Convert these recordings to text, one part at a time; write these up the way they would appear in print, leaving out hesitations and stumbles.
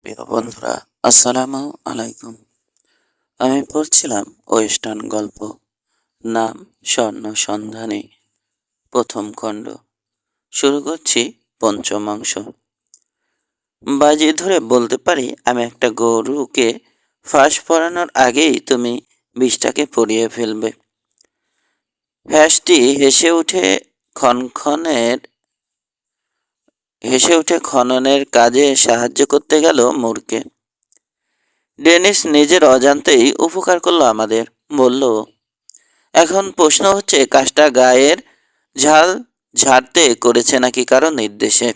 প্রিয় বন্ধুরা, আসসালামু আলাইকুম। আমি পড়ছিলাম ওয়েস্টার্ন গল্প, নাম স্বর্ণ সন্ধানী, প্রথম খণ্ড। শুরু করছি পঞ্চম অংশ। বাজি ধরে বলতে পারি, আমি একটা গরুকে ফাঁস পরানোর আগেই তুমি বিষটাকে পরিয়ে ফেলবে। হ্যাসটি খনখনের হেসে উঠে খননের কাজে সাহায্য করতে গেল মুরকে। ডেনিস নিজের অজান্তেই উপকার করলো আমাদের, বলল, এখন প্রশ্ন হচ্ছে কাজটা গায়ের ঝাল ঝাড়তে করেছে নাকি কারো নির্দেশে।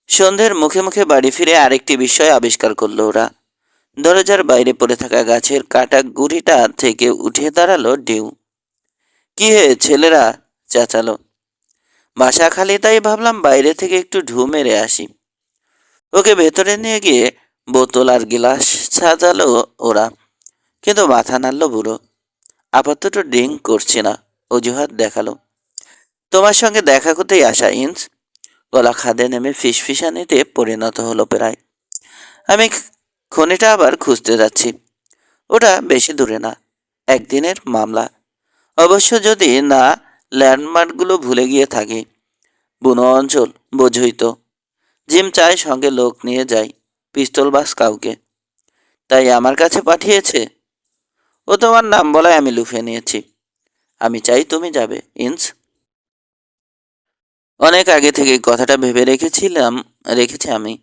সন্ধ্যের মুখে মুখে বাড়ি ফিরে আরেকটি বিষয় আবিষ্কার করলো ওরা। দরজার বাইরে পড়ে থাকা গাছের কাটা গুড়িটা থেকে উঠে দাঁড়ালো ডিউ। কি হে ছেলেরা, চেঁচালো। বাসা খালি, তাই ভাবলাম বাইরে থেকে একটু ঢু মেরে আসি। ওকে ভেতরে নিয়ে গিয়ে বোতল আর গিলাস সাজালো ওরা, কিন্তু মাথা নাড়ল বুড়ো। আপাতত ড্রিঙ্ক করছি না, অজুহাত দেখালো। তোমার সঙ্গে দেখা করতেই আসা ইন্স। গলা খাদে নেমে ফিসফিসানিতে পরিণত হলো প্রায়। আমি খনিটা আবার খুঁজতে যাচ্ছি। ওটা বেশি দূরে না, একদিনের মামলা। অবশ্য যদি না ল্যান্ডমার্কগুলো ভুলে গিয়ে থাকি। বুনো অঞ্চল, বোঝই তো। জিম চায় সঙ্গে লোক নিয়ে যাই, পিস্তল বাস কাউকে। তাই আমার কাছে পাঠিয়েছে। ও তোমার নাম বলায় আমি লুফে নিয়েছি। আমি চাই তুমি যাবে, ইন্স। অনেক আগে থেকে কথাটা ভেবে রেখেছি আমি।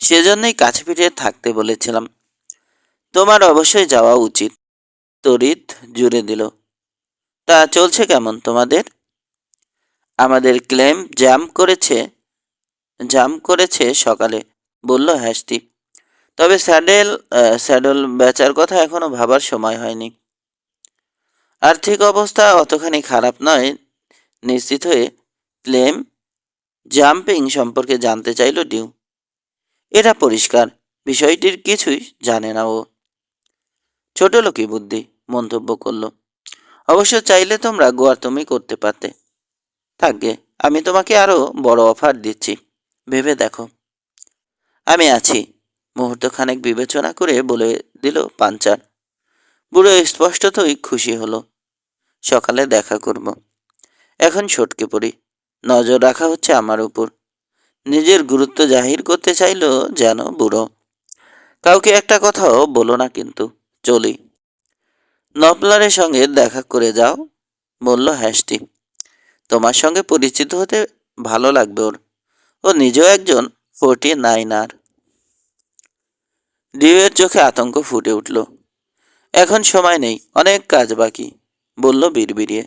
সেজন্যই কাছে পিঠে থাকতে বলেছিলাম। তোমার অবশ্যই যাওয়া উচিত, তড়িৎ জুড়ে দিল। তা চলছে কেমন তোমাদের? আমাদের ক্লেম জাম করেছে সকালে, বলল হ্যাস্টি। তবে স্যাডেল বেচার কথা এখনো ভাবার সময় হয়নি। আর্থিক অবস্থা অতখানি খারাপ নয়। নিশ্চিত হয়ে ক্লেম জাম্পিং সম্পর্কে জানতে চাইল ডিউ। এটা পরিষ্কার বিষয়টির কিছুই জানে না ও। ছোট লোকই বুদ্ধি, মন্তব্য করল। অবশ্য চাইলে তোমরা গোয়ার্তমি করতে পারতে। থাকবে, আমি তোমাকে আরো বড় অফার দিচ্ছি, ভেবে দেখো। আমি আছি, মুহূর্তখানেক বিবেচনা করে বলে দিল পাঞ্চার। বুড়ো স্পষ্টতই খুশি হলো। সকালে দেখা করব। এখন সটকে পড়ি, নজর রাখা হচ্ছে আমার উপর। নিজের গুরুত্ব জাহির করতে চাইল যেন বুড়ো। কাউকে একটা কথাও বলো না কিন্তু, চলি। নপলারের সঙ্গে দেখা করে যাও, বলল হ্যাস্টি। তোমার সঙ্গে পরিচিত হতে ভালো লাগবে ওর। ও নিজেও একজন 49আর। ডিউয়ের চোখে আতঙ্ক ফুটে উঠল। এখন সময় নেই, অনেক কাজ বাকি, বলল বিড়বিড়িয়ে।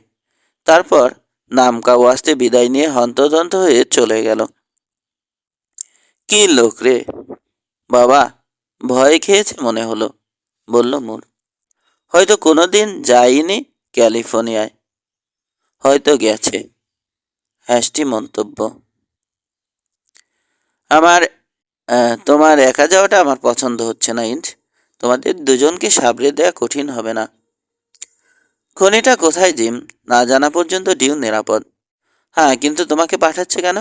তারপর নামকা ওয়াস্তে বিদায় নিয়ে হন্তদন্ত হয়ে চলে গেল। কি লোক রে বাবা, ভয় খেয়েছে মনে হলো, বলল মুর। হয়তো কোনোদিন যায়নি ক্যালিফোর্নিয়ায়। হয়তো গেছে, হ্যাস্টি মন্তব্য। আমার তোমার একা যাওয়াটা আমার পছন্দ হচ্ছে না, ইন্ট। তোমাদের দুজনকে সাবড়ে দেওয়া কঠিন হবে না? খনিটা কোথায় জিম? না জানা পর্যন্ত ডিউ নিরাপদ। হ্যাঁ, কিন্তু তোমাকে পাঠাচ্ছে কেন?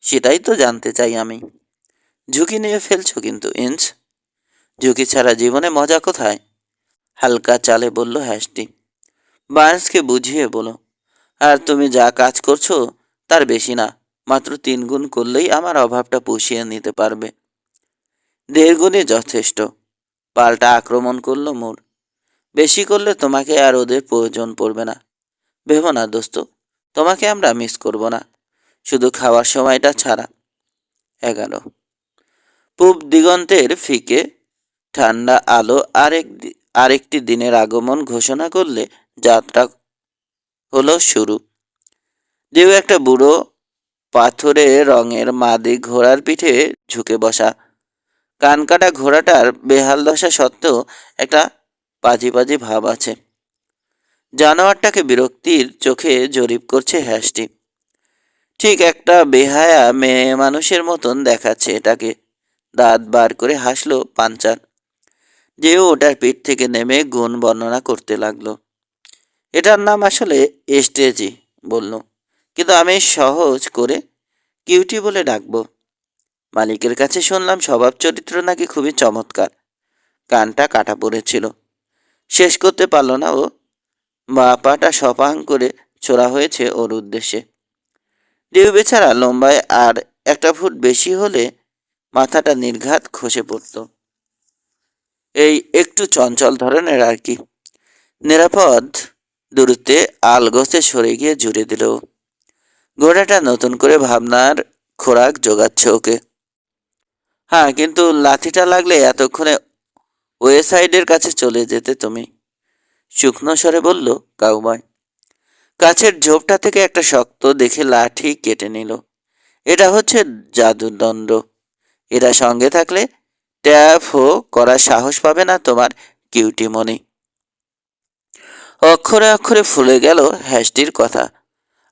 সেটাই তো জানতে চাই আমি। ঝুঁকি নিয়ে ফেলছো কিন্তু, ইন্স। ঝুঁকি ছাড়া জীবনে মজা কোথায়? হালকা চালে বলল হ্যাস্টি। বার্নসকে বুঝিয়ে বলো। আর তুমি যা কাজ করছো তার বেশি না, মাত্র 3 গুণ করলেই আমার অভাবটা পুষিয়ে নিতে পারবে। 1.5 গুণই যথেষ্ট। পাল্টা আক্রমণ করলো মোর। বেশি করলে তোমাকে আর ওদের প্রয়োজন পড়বে না। ভেবো না দোস্ত, তোমাকে আমরা মিস করব না, শুধু খাওয়ার সময়টা ছাড়া। 11। পূব দিগন্তের ফিকে ঠান্ডা আলো আরেকটি দিনের আগমন ঘোষণা করলে যাত্রা হলো শুরু। ডিউ একটা বুড়ো পাথরে রঙের মাদি ঘোড়ার পিঠে ঝুঁকে বসা। কানকাটা ঘোড়াটার বেহাল দশা সত্ত্বেও একটা পাজি পাজি ভাব আছে। জানোয়ারটাকে বিরক্তির চোখে জরিপ করছে হ্যাস্টি। ঠিক একটা বেহায়া মেয়ে মানুষের মতন দেখাচ্ছে এটাকে। দাঁত বার করে হাসলো পাঞ্চার। যেও ওটার পিঠ থেকে নেমে গুণ বর্ণনা করতে লাগলো। এটার নাম আসলে এস্টেজি, বলল, কিন্তু আমি সহজ করে কিউটি বলে ডাকবো। মালিকের কাছে শুনলাম স্বভাব চরিত্র নাকি খুবই চমৎকার। কানটা কাটা পড়েছিল, শেষ করতে পারল না ও। বা পাটা সপাং করে ছোড়া হয়েছে ওর উদ্দেশ্যে। ডিউ বেচারা লম্বায় আর 1 ফুট বেশি হলে মাথাটা নির্ঘাত খসে পড়ত। এই একটু চঞ্চল ধরনের আর কি। নিরাপদ দূরত্বে আলগোছে সরে গিয়ে জুড়ে দিল। ঘোড়াটা নতুন করে ভাবনার খোরাক জোগাচ্ছে ওকে। হ্যাঁ, কিন্তু লাথিটা লাগলে এতক্ষণে ওয়েসাইডের কাছে চলে যেতে তুমি, শুকনো স্বরে বলল কাউবয়। কাছের ঝোপটা থেকে একটা শক্ত দেখে লাঠি কেটে নিল। এটা হচ্ছে জাদুদণ্ড। এরা সঙ্গে থাকলে ট্যাপ হো করার সাহস পাবে না তোমার কিউটি মনি। অক্ষরে অক্ষরে ফুলে গেল হ্যাসটির কথা।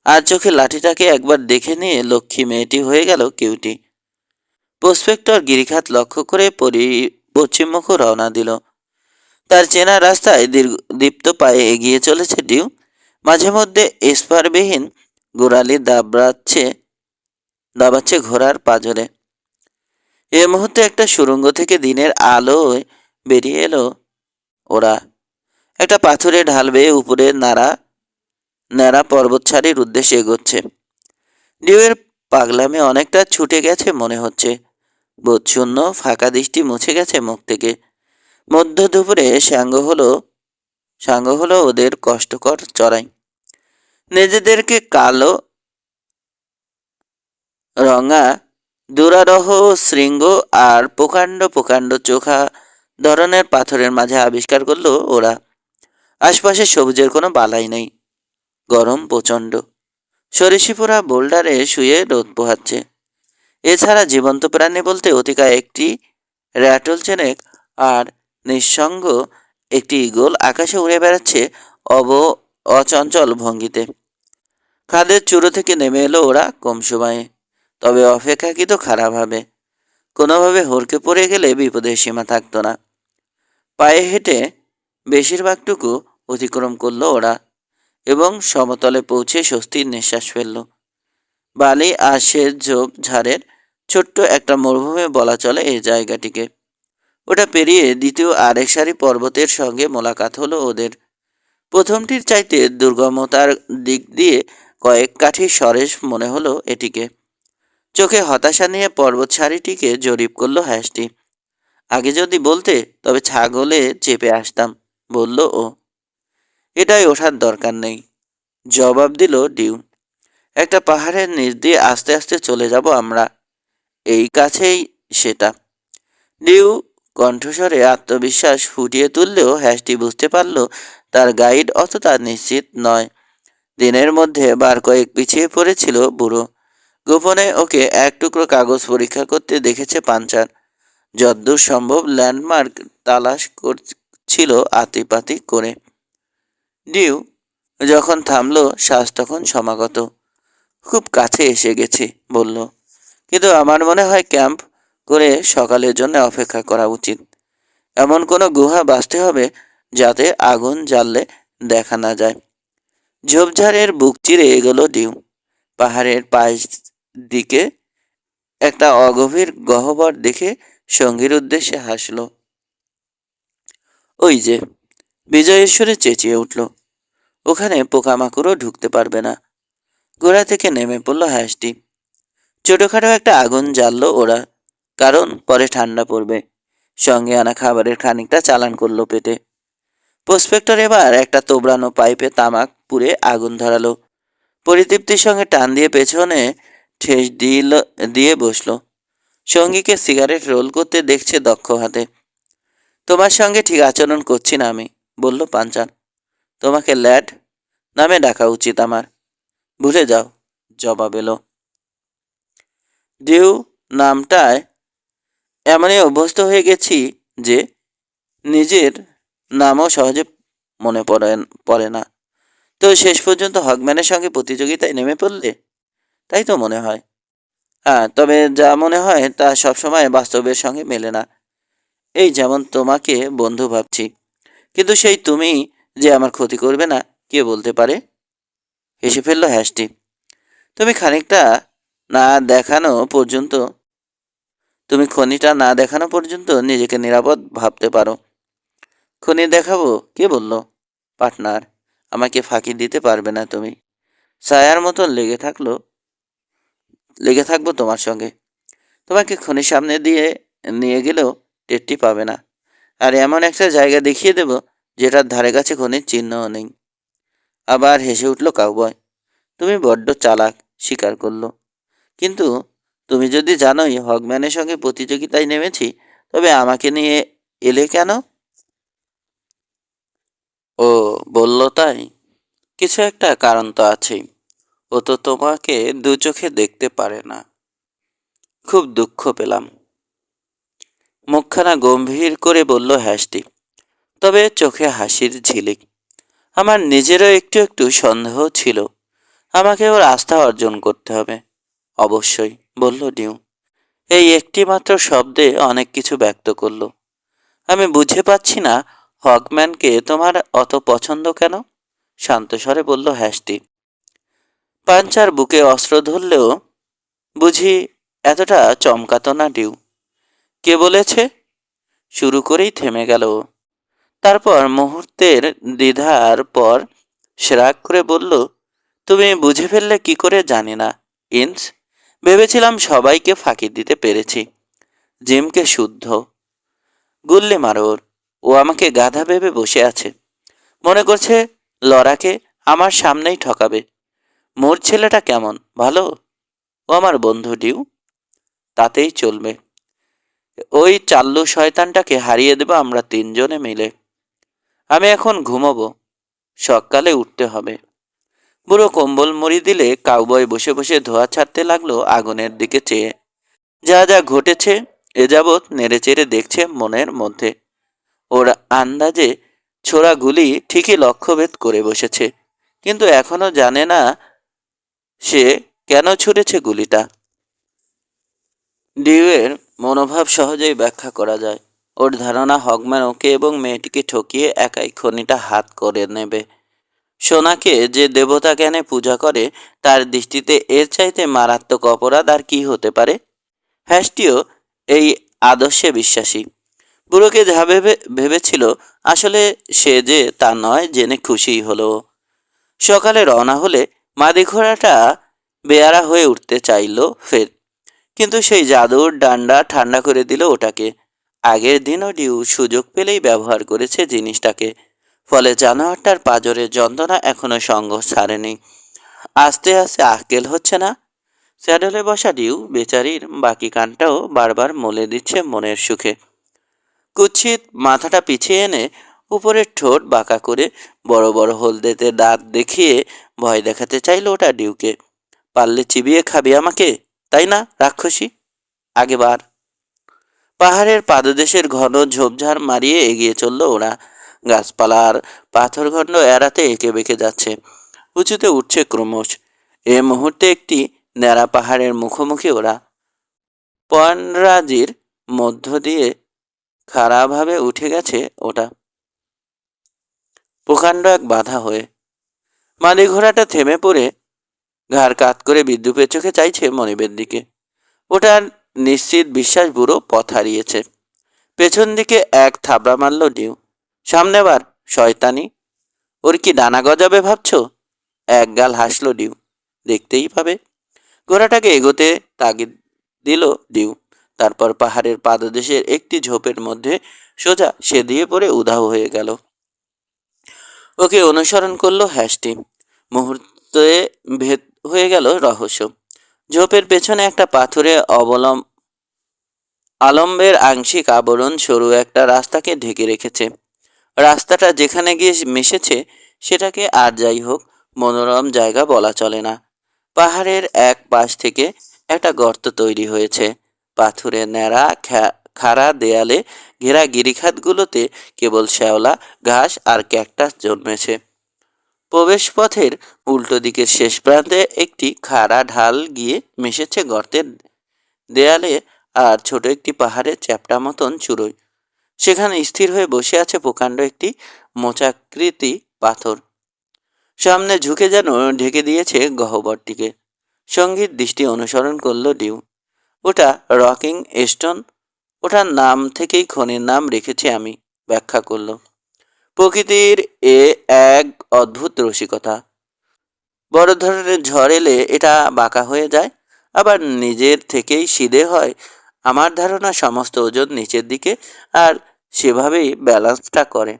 আর চোখে লাঠিটাকে একবার দেখে নিয়ে লক্ষ্মী মেয়েটি হয়ে গেল কিউটি। প্রসপেক্টর গিরিখাত লক্ষ্য করে পশ্চিমমুখ রওনা দিল। তার চেনা রাস্তায় দীপ্ত পায়ে এগিয়ে চলেছে ডিউ। মাঝে মধ্যে স্পারবিহীন গোড়ালি দাবাচ্ছে ঘোড়ার পাজরে। এ মুহূর্তে একটা সুড়ঙ্গ থেকে দিনের আলোয় বেরিয়ে এলো ওরা। একটা পাথুরে ঢাল বেয়ে উপরে ন্যাড়া পর্বতসারির উদ্দেশ্যে এগোচ্ছে। ডিউয়ের পাগলামে অনেকটা ছুটে গেছে মনে হচ্ছে। বোধশূন্য ফাঁকা দৃষ্টি মুছে গেছে মুখ থেকে। মধ্য দুপুরে সাঙ্গ হলো ওদের কষ্টকর চড়াই। নিজেদেরকে কালো রঙা দুরারোহ শৃঙ্গ আর প্রকাণ্ড প্রকাণ্ড চোখা ধরনের পাথরের মাঝে আবিষ্কার করলো ওরা। আশপাশে সবুজের কোনো বালাই নেই। গরম প্রচণ্ড। সরীসৃপরা বোল্ডারে শুয়ে রোদ পোহাচ্ছে। এছাড়া জীবন্ত প্রাণী বলতে অতিকায় একটি র্যাটল চেনেক আর নিঃসঙ্গ একটি ঈগল আকাশে উড়ে বেড়াচ্ছে অচঞ্চল ভঙ্গিতে। খাদের চূড়ো থেকে নেমে এলো ওরা কম সময়ে, তবে অপেক্ষাকৃত খারাপ হবে। কোনোভাবে হড়কে পড়ে গেলে বিপদের সীমা থাকতো না। পায়ে হেঁটে বেশিরভাগটুকু অতিক্রম করলো ওরা এবং সমতলে পৌঁছে স্বস্তির নিঃশ্বাস ফেলল। বালি আর সেচ ঝোপঝাড়ের ছোট্ট একটা মরুভূমি বলা চলে এই জায়গাটিকে। ওটা পেরিয়ে দ্বিতীয় আরেক সারি পর্বতের সঙ্গে মোলাকাত হলো ওদের। প্রথমটির চাইতে দুর্গমতার দিক দিয়ে কয়েক কাঠি সরেস মনে হলো এটিকে। চোখে হতাশা নিয়ে পর্বত সারিটিকে জরিপ করলো হ্যাসটি। আগে যদি বলতে তবে ছাগলে চেপে আসতাম, বলল ও। এটাই ওঠার দরকার নেই, জবাব দিল ডিউ। একটা পাহাড়ের নিচ দিয়ে আস্তে আস্তে চলে যাব আমরা, এই কাছেই সেটা। ডিউ কণ্ঠস্বরে আত্মবিশ্বাস ফুটিয়ে তুললেও হ্যাসটি বুঝতে পারল তার গাইড অতটা নিশ্চিত নয়। দিনের মধ্যে বার কয়েক পিছিয়ে পড়েছিল বুড়ো। গোপনে ওকে এক টুকরো কাগজ পরীক্ষা করতে দেখেছে পাঞ্চার। যদ্দূর সম্ভব ল্যান্ডমার্ক তালাশ করছিল আতিপাতি করে। ডিউ যখন থামলো শ্বাস তখন সমাগত। খুব কাছে এসে গেছি বলল, কিন্তু আমার মনে হয় ক্যাম্প করে সকালের জন্য অপেক্ষা করা উচিত। এমন কোনো গুহা বাঁচতে হবে যাতে আগুন জ্বাললে দেখা না যায়। ঝোপঝাড়ের বুক চিরে এগোলো ডিউ। পাহাড়ের পাশ দিকে একটা অগভীর গহ্বর দেখে সঙ্গীর উদ্দেশ্যে হাসল। ওই যে, বিজয়েশ্বরে চেঁচিয়ে উঠল। ওখানে পোকামাকড়ও ঢুকতে পারবে না। ঘোড়া থেকে নেমে পড়ল হ্যাসটি। ছোটখাটো একটা আগুন জ্বাললো ওরা, কারণ পরে ঠান্ডা পড়বে। সঙ্গে আনা খাবারের খানিকটা চালান করলো পেটে। প্রসপেক্টর এবার একটা তোবড়ানো পাইপে তামাক পুড়ে আগুন ধরালো। পরিতৃপ্তির সঙ্গে টান দিয়ে পেছনে ঠেস দিয়ে বসলো। সঙ্গীকে সিগারেট রোল করতে দেখছে দক্ষ হাতে। তোমার সঙ্গে ঠিক আচরণ করছি না আমি, বলল পাঞ্চান। তোমাকে ল্যাড নামে ডাকা উচিত আমার, ভুলে যাও, জবাব এলো। ডিউ নামটায় এমনই অভ্যস্ত হয়ে গেছি যে নিজের নামও সহজে মনে পড়ে না। তো শেষ পর্যন্ত হকম্যানের সঙ্গে প্রতিযোগিতায় নেমে পড়লে, তাই তো মনে হয়। হ্যাঁ, তবে যা মনে হয় তা সবসময় বাস্তবের সঙ্গে মেলে না। এই যেমন তোমাকে বন্ধু ভাবছি, কিন্তু সেই তুমি যে আমার ক্ষতি করবে না, কে বলতে পারে? হেসে ফেলল হ্যাসটি। তুমি খানিকটা না দেখানো পর্যন্ত তুমি খনিটা না দেখানো পর্যন্ত নিজেকে নিরাপদ ভাবতে পারো। খনি দেখাবো? কে বলল? পার্টনার। আমাকে ফাঁকি দিতে পারবে না তুমি। ছায়ার মতো লেগে থাকবো তোমার সঙ্গে। তোমাকে খনির সামনে দিয়ে নিয়ে গেলেও টেরটি পাবে না। আর এমন একটা জায়গা দেখিয়ে দেব যেটার ধারে কাছে খনির চিহ্নও নেই। আবার হেসে উঠল কাউবয়। তুমি বড্ড চালাক, স্বীকার করলো। কিন্তু তুমি যদি জানোই হগম্যানের সঙ্গে প্রতিযোগিতায় নেমেছি, তবে আমাকে নিয়ে এলে কেন? ও বলল তাই? কিছু একটা কারণ তো আছেই। ও তো তোমাকে দু চোখে দেখতে পারে না। খুব দুঃখ পেলাম। মুখখানা গম্ভীর করে বলল হ্যাসটি, তবে চোখে হাসির ঝিলিক। আমার নিজেরও একটু একটু সন্দেহ ছিল। আমাকে ওর আস্থা অর্জন করতে হবে। অবশ্যই, বলল ডিউ। এই একটি মাত্র শব্দে অনেক কিছু ব্যক্ত করলো। আমি বুঝে পাচ্ছি না হকম্যানকে তোমার অত পছন্দ কেন? শান্ত স্বরে বলল হ্যাসটি। পাঞ্চার বুকে অস্ত্র ধরলেও বুঝি এতটা চমকাতো না ডিউ। কে বলেছে? শুরু করেই থেমে গেল। তারপর মুহূর্তের দ্বিধার পর সে রাগ করে বলল, তুমি বুঝে ফেললে কি করে জানি না, ইন্স। ভেবেছিলাম সবাইকে ফাঁকি দিতে পেরেছি। জিমকে শুদ্ধ। গুল্লি মারো ওর। ও আমাকে গাধা ভেবে বসে আছে। মনে করছে লরাকে আমার সামনেই ঠকাবে। মোর ছেলেটা কেমন, ভালো? ও আমার বন্ধু ডিউ। তাতেই চলবে। ওই চাল্লু শয়তানটাকে হারিয়ে দেব আমরা তিনজনে মিলে। আমি এখন ঘুমোবো, সকালে উঠতে হবে। বুড়ো কম্বল মুড়ি দিলে কাউবয় বসে বসে ধোঁয়া ছাড়তে লাগলো আগুনের দিকে চেয়ে। যা যা ঘটেছে এ যাবৎ নেড়েচেড়ে দেখছে মনের মধ্যে। ওর আন্দাজে ছোড়া গুলি ঠিকই লক্ষ্যভেদ করে বসেছে, কিন্তু এখনো জানে না সে কেন ছুঁড়েছে গুলিটা। ডিউয়ের মনোভাব সহজেই ব্যাখ্যা করা যায়। ওর ধারণা হগম্যান ওকে এবং মেয়েটিকে ঠকিয়ে একাই খনিটা হাত করে নেবে। সোনাকে যে দেবতা জ্ঞানে পূজা করে, তার দৃষ্টিতে এর চাইতে মারাত্মক অপরাধ আর কি হতে পারে? হ্যাস্টিও এই আদর্শে বিশ্বাসী। বুড়োকে যা ভেবেছিল আসলে সে যে তা নয় জেনে খুশিই হলো। সকালে রওনা হলে মাদি ঘোড়াটা বেয়ারা হয়ে উঠতে চাইল ফের, কিন্তু সেই জাদুর ডান্ডা ঠান্ডা করে দিল ওটাকে। আগের দিনও ডিউ সুযোগ পেলেই ব্যবহার করেছে জিনিসটাকে, ফলে জানোয়ারটার পাঁজরের যন্ত্রণা এখনো সঙ্গ ছাড়েনি। আস্তে আস্তে আক্কেল হচ্ছে না। স্যাডেলে বসা ডিউ বেচারির বাকি কানটাও বারবার মলে দিচ্ছে মনের সুখে। কুৎসিত মাথাটা পিছিয়ে এনে উপরের ঠোঁট বাঁকা করে বড় বড় হলদেতে দাঁত দেখিয়ে ভয় দেখাতে চাইল ওটা ডিউকে। পারলে চিবিয়ে খাবি আমাকে, তাই না রাক্ষসী? আগেবার। পাহাড়ের পাদদেশের ঘন ঝোপঝাড় মারিয়ে এগিয়ে চলল ওরা। গাছপালার পাথরখণ্ড এড়াতে এঁকে বেঁকে যাচ্ছে, উঁচুতে উঠছে ক্রমশ। এ মুহূর্তে একটি ন্যাড়া পাহাড়ের মুখোমুখি ওরা। পয়নরাজির মধ্য দিয়ে খাড়াভাবে উঠে গেছে ওটা, প্রকাণ্ড এক বাধা হয়ে। মাদি ঘোড়াটা থেমে পড়ে ঘাড় কাত করে বিদ্রুপের চোখে চাইছে মনিবের দিকে। ওটার নিশ্চিত বিশ্বাস বুড়ো পথ হারিয়েছে। পেছন দিকে এক থাবড়া মারল ডিউ। সামনে বার, শয়তানি। ওর কি ডানা গজাবে ভাবছ? এক গাল হাসল ডিউ। দেখতেই পাবে। ঘোড়াটাকে এগোতে তাগিদ দিল ডিউ। তারপর পাহাড়ের পাদদেশের একটি ঝোপের মধ্যে সোজা সে দিয়ে পড়ে উধাও হয়ে গেল। ওকে অনুসরণ করলো হ্যাসটি। মুহূর্তে ভেদ হয়ে গেল রহস্য। ঝোপের পেছনে একটা পাথুরে আলম্বের আংশিক আবরণ সরু একটা রাস্তাকে ঢেকে রেখেছে। রাস্তাটা যেখানে গিয়ে মিশেছে সেটাকে আর যাই হোক মনোরম জায়গা বলা চলে না। পাহাড়ের এক পাশ থেকে একটা গর্ত তৈরি হয়েছে। পাথুরে ন্যাড়া খাড়া দেয়ালে ঘেরা গিরিখাতগুলোতে কেবল শ্যাওলা ঘাস আর ক্যাকটাস জন্মেছে। প্রবেশপথের উল্টো দিকের শেষ প্রান্তে একটি খাড়া ঢাল গিয়ে মিশেছে গর্তের দেয়ালে আর ছোট একটি পাহাড়ের চ্যাপ্টা মতন চূড়োয়। সেখানে স্থির হয়ে বসে আছে প্রকাণ্ড একটি মোচাকৃতি পাথর। সামনে ঝুঁকে যেন ঢেকে দিয়েছে গহ্বরটিকে। সঙ্গীত দৃষ্টি অনুসরণ করল ডিউ। ওটা রকিং স্টোন, ওটার নাম থেকেই খনির নাম রেখেছি আমি, ব্যাখ্যা করল। প্রকৃতির এ এক অদ্ভুত রসিকতা। বড় ধরনের ঝড় এলে এটা বাঁকা হয়ে যায়, আবার নিজের থেকেই সিধে হয়। আমার ধারণা সমস্ত ওজন নিচের দিকে, আর সেভাবেই ব্যালেন্সটা করে।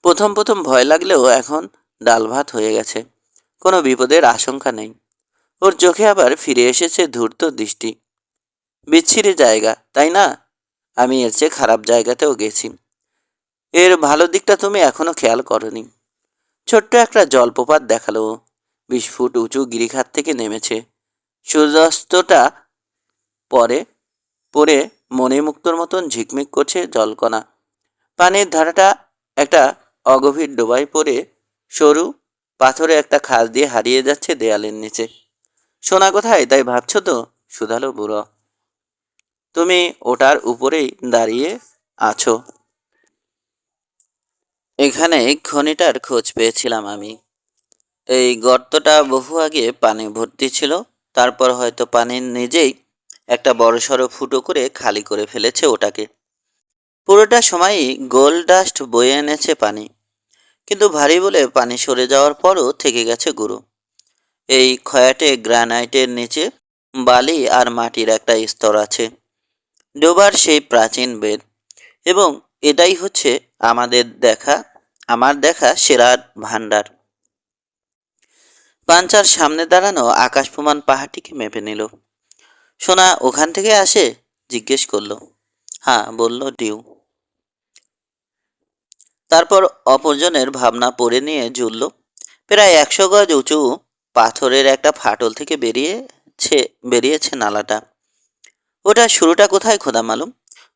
প্রথম প্রথম ভয় লাগলেও এখন ডাল ভাত হয়ে গেছে, কোনো বিপদের আশঙ্কা নেই। ওর চোখে আবার ফিরে এসেছে ধূর্ত দৃষ্টি। বিচ্ছিরি জায়গা, তাই না? আমি এর চেয়ে খারাপ জায়গাতেও গেছি। এর ভালো দিকটা তুমি এখনো খেয়াল করনি। ছোট্ট একটা জলপ্রপাত দেখালো। 20 ফুট উঁচু গিরিখাত থেকে নেমেছে। সূর্যাস্তটা পরে পরে মণিমুক্তোর মতন ঝিকমিক করছে জলকণা। পানির ধারাটা একটা অগভীর ডোবায় পড়ে সরু পাথরে একটা খাল দিয়ে হারিয়ে যাচ্ছে দেয়ালের নিচে। সোনা কোথায় তাই ভাবছো তো? শুধালো বুড়ো। তুমি ওটার উপরেই দাঁড়িয়ে আছো। এখানে খনিটার খোঁজ পেয়েছিলাম আমি। এই গর্তটা বহু আগে পানি ভর্তি ছিল, তারপর হয়তো পানির নিজেই একটা বড়সড় ফুটো করে খালি করে ফেলেছে ওটাকে। পুরোটা সময়ই গোল্ড ডাস্ট বয়ে এনেছে পানি, কিন্তু ভারী বলে পানি সরে যাওয়ার পরও থেকে গেছে গুঁড়ো। এই ক্ষয়াটে গ্রানাইটের নিচে বালি আর মাটির একটা স্তর আছে, ডোবার সেই প্রাচীন বেদ। এবং এটাই হচ্ছে আমার দেখা সেরা ভান্ডার। পাঞ্চার সামনে দাঁড়ানো আকাশ প্রমাণ পাহাড়টিকে মেপে নিল। সোনা ওখান থেকে আসে? জিজ্ঞেস করলো। হ্যাঁ, বলল ডিউ। তারপর অপরজনের ভাবনা পড়ে নিয়ে জুড়ল। প্রায় 100 গজ উঁচু পাথরের একটা ফাটল থেকে বেরিয়েছে নালাটা। ওটা শুরুটা কোথায় খোদা মালুম,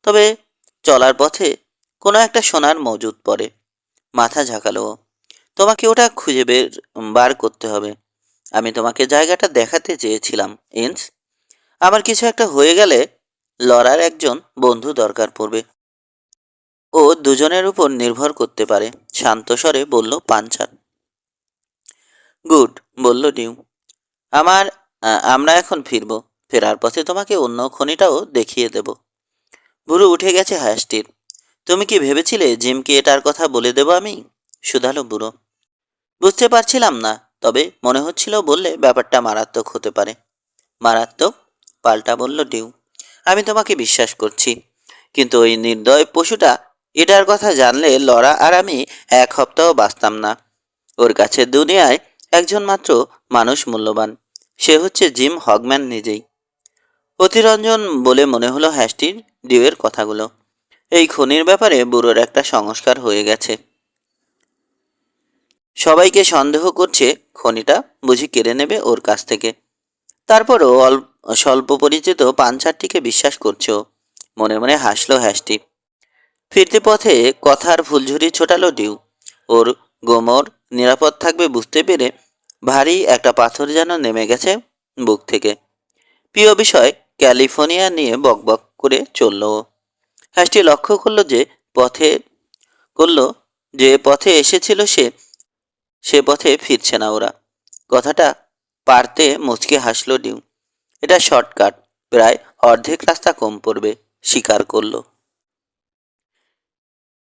তবে চলার পথে কোনো একটা সোনার মজুদ পড়ে। মাথা ঝাঁকালো ও। তোমাকে ওটা খুঁজে বার করতে হবে। আমি তোমাকে জায়গাটা দেখাতে চেয়েছিলাম, ইন্স। আমার কিছু একটা হয়ে গেলে লড়ার একজন বন্ধু দরকার পড়বে। ও দুজনের উপর নির্ভর করতে পারে, শান্ত স্বরে বলল পাঞ্চার। গুড, বলল ডিউ। আমার আমরা এখন ফিরব। ফেরার পথে তোমাকে অন্য খনিটাও দেখিয়ে দেব। বুড়ো উঠে গেছে হাঁসটির। তুমি কি ভেবেছিলে জিমকে এটার কথা বলে দেব আমি? শুধালো বুড়ো। বুঝতে পারছিলাম না, তবে মনে হচ্ছিল বললে ব্যাপারটা মারাত্মক হতে পারে। মারাত্মক? পাল্টা বলল ডিউ। আমি তোমাকে বিশ্বাস করছি, কিন্তু ওই নির্দয় পশুটা এটার কথা জানলে লড়া আর আমি 1 সপ্তাহ বাঁচতাম না। ওর কাছে দুনিয়ায় একজন মাত্র মানুষ মূল্যবান, সে হচ্ছে জিম হগম্যান নিজেই। অতিরঞ্জন বলে মনে হলো হ্যাস্টির ডিউয়ের কথাগুলো। এই খনির ব্যাপারে বুড়োর একটা সংস্কার হয়ে গেছে। সবাইকে সন্দেহ করছে খনিটা বুঝি কেড়ে নেবে ওর কাছ থেকে। তারপরও স্বল্প পরিচিত পাঞ্চারটিকে বিশ্বাস করছে ও। মনে মনে হাসলো হ্যাস্টি। ফিরতে পথে কথার ফুলঝুরি ছোটালো ডিউ। ওর গোমর নিরাপদ থাকবে বুঝতে পেরে ভারী একটা পাথর যেন নেমে গেছে বুক থেকে। প্রিয় বিষয় ক্যালিফোর্নিয়া নিয়ে বকবক করে চলল ও। হ্যাস্টি লক্ষ্য পথে করলো যে পথে এসেছিল সে পথে ফিরছে না ওরা। কথাটা পারতে মুচকে হাসলো ডিউ। এটা শর্টকাট, প্রায় অর্ধেক রাস্তা কম পড়বে, স্বীকার করলো।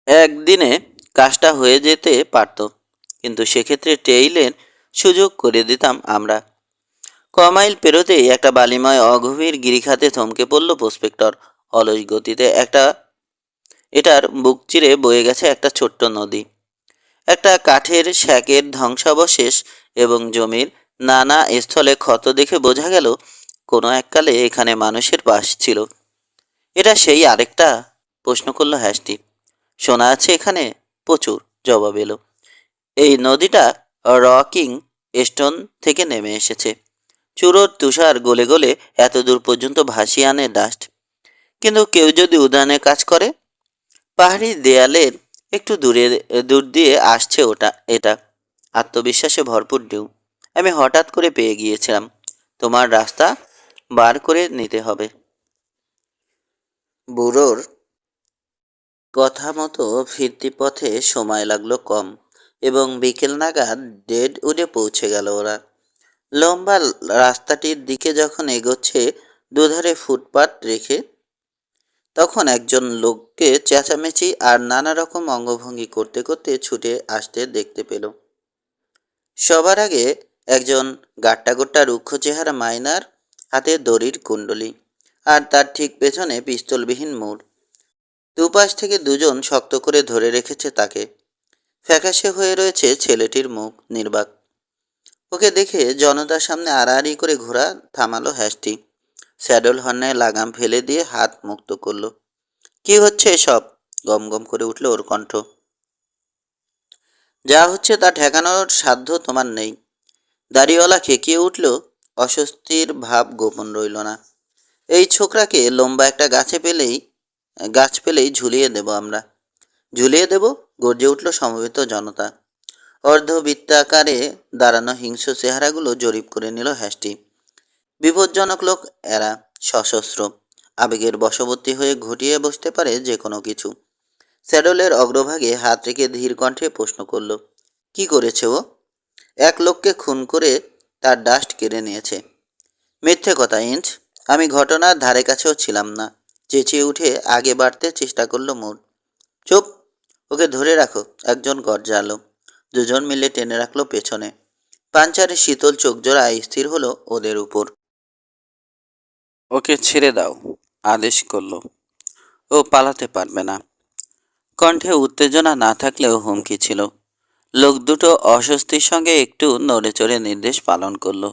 একদিনে কাজটা হয়ে যেতে পারত, কিন্তু সেক্ষেত্রে টেইলের সুযোগ করে দিতাম আমরা। কমাইল পেরোতেই একটা বালিময় অগভীর গিরিখাতে থমকে পড়ল প্রসপেক্টর। অলস গতিতে এটার বুক চিরে বয়ে গেছে একটা ছোট্ট নদী। একটা কাঠের শ্যাকের ধ্বংসাবশেষ এবং জমির নানা স্থলে ক্ষত দেখে বোঝা গেল কোনো এককালে এখানে মানুষের বাস ছিল। এটা সেই আরেকটা? প্রশ্ন করল হ্যাস্টি। শোনা আছে এখানে প্রচুর, জবাব এলো। এই নদীটা রকিং স্টোন থেকে নেমে এসেছে। চুরোর তুষার গলে গলে এত দূর পর্যন্ত ভাসিয়ে আনে ডাস্ট। কিন্তু কেউ যদি উদ্যানে কাজ করে, পাহাড়ি দেয়ালের একটু দূর দিয়ে আসছে এটা। আত্মবিশ্বাসে ভরপুর ডিউ। আমি হঠাৎ করে পেয়ে গিয়েছিলাম। তোমার রাস্তা বার করে নিতে হবে। বুড়োর কথা মতো ফিরতি পথে সময় লাগলো কম, এবং বিকেল নাগাদ ডেড উডে পৌঁছে গেল ওরা। লম্বা রাস্তাটির দিকে যখন এগোচ্ছে দুধারে ফুটপাত রেখে, তখন একজন লোককে চেঁচামেচি আর নানা রকম অঙ্গভঙ্গি করতে করতে ছুটে আসতে দেখতে পেল। সবার আগে একজন গাট্টাগোট্টা রুক্ষ চেহারা মাইনার, হাতে দড়ির কুণ্ডলি, আর তার ঠিক পেছনে পিস্তলবিহীন মুর। দুপাশ থেকে দুজন শক্ত করে ধরে রেখেছে তাকে। ফ্যাকাশে হয়ে রয়েছে ছেলেটির মুখ, নির্বাক। ওকে দেখে জনতার সামনে আড়াআড়ি করে ঘোড়া থামালো হ্যাস্টি। স্যাডল হর্নে লাগাম ফেলে দিয়ে হাত মুক্ত করলো। কি হচ্ছে এসব? গম গম করে উঠল ওর কণ্ঠ। যা হচ্ছে তা ঠেকানোর সাধ্য তোমার নেই। দাড়িওয়ালা খেকিয়ে উঠল, অস্বস্তির ভাব গোপন রইল না। এই ছোকরাকে লম্বা একটা গাছ পেলেই ঝুলিয়ে দেব আমরা। ঝুলিয়ে দেব? গর্জে উঠল সমবেত জনতা। অর্ধবৃত্তাকারে দাঁড়ানো হিংস্র চেহারাগুলো জরিপ করে নিল হ্যাস্টি। বিপজ্জনক লোক এরা, সশস্ত্র, আবেগের বশবর্তী হয়ে ঘটিয়ে বসতে পারে যে কোনো কিছু। স্যাডলের অগ্রভাগে হাত রেখে ধীর কণ্ঠে প্রশ্ন করল, কি করেছে ও? এক লোককে খুন করে তার ডাস্ট কেড়ে নিয়েছে। মিথ্যে কথা ইঞ্চ, আমি ঘটনার ধারে কাছেও ছিলাম না। চেঁচিয়ে উঠে আগে বাড়তে চেষ্টা করলো মোর। চুপ, ওকে ধরে রাখো, একজন গর্জালো। দুজন মিলে টেনে রাখলো পেছনে। পাঞ্চারের শীতল চোখজোড়া স্থির হলো ওদের উপর। ওকে ছেড়ে দাও, আদেশ করলো। ও পালাতে পারবে না। কণ্ঠে উত্তেজনা না থাকলেও হুমকি ছিল। লোক দুটো অস্বস্তির সঙ্গে একটু নড়ে চড়ে নির্দেশ পালন করলো।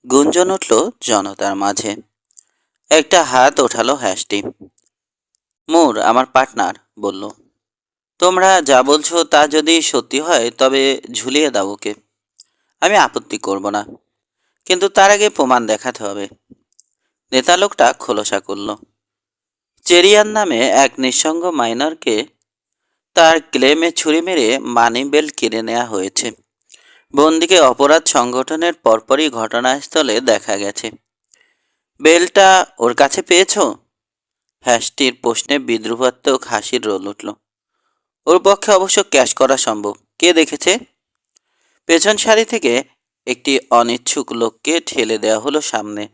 গুঞ্জন উঠল জনতার মাঝে। একটা হাত ওঠালো হ্যাস্টি। মুর আমার পার্টনার, বলল, তোমরা যা বলছো তা যদি সত্যি হয় তবে ঝুলিয়ে দাও ওকে। আমি আপত্তি করব না, কিন্তু তার আগে প্রমাণ দেখাতে হবে। নেতা লোকটা খোলসা করল। চেরিয়ান নামে এক নিঃসঙ্গ মাইনরকে তার ক্লেমে ছুরি মেরে মানি বেল্ট কেড়ে নেওয়া হয়েছে। বন্দিকে অপরাধ সংগঠনের পরপরই ঘটনাস্থলে দেখা গেছে। বেলটা ওর কাছে পেয়েছো? হ্যাস্টির প্রশ্নে বিদ্রুপাত্মক হাসির রোল উঠল। ওর পক্ষে অবশ্য ক্যাশ করা সম্ভব। কে দেখেছে? পেছন সারি থেকে একটি অনিচ্ছুক লোককে ঠেলে দেওয়া হলো সামনে।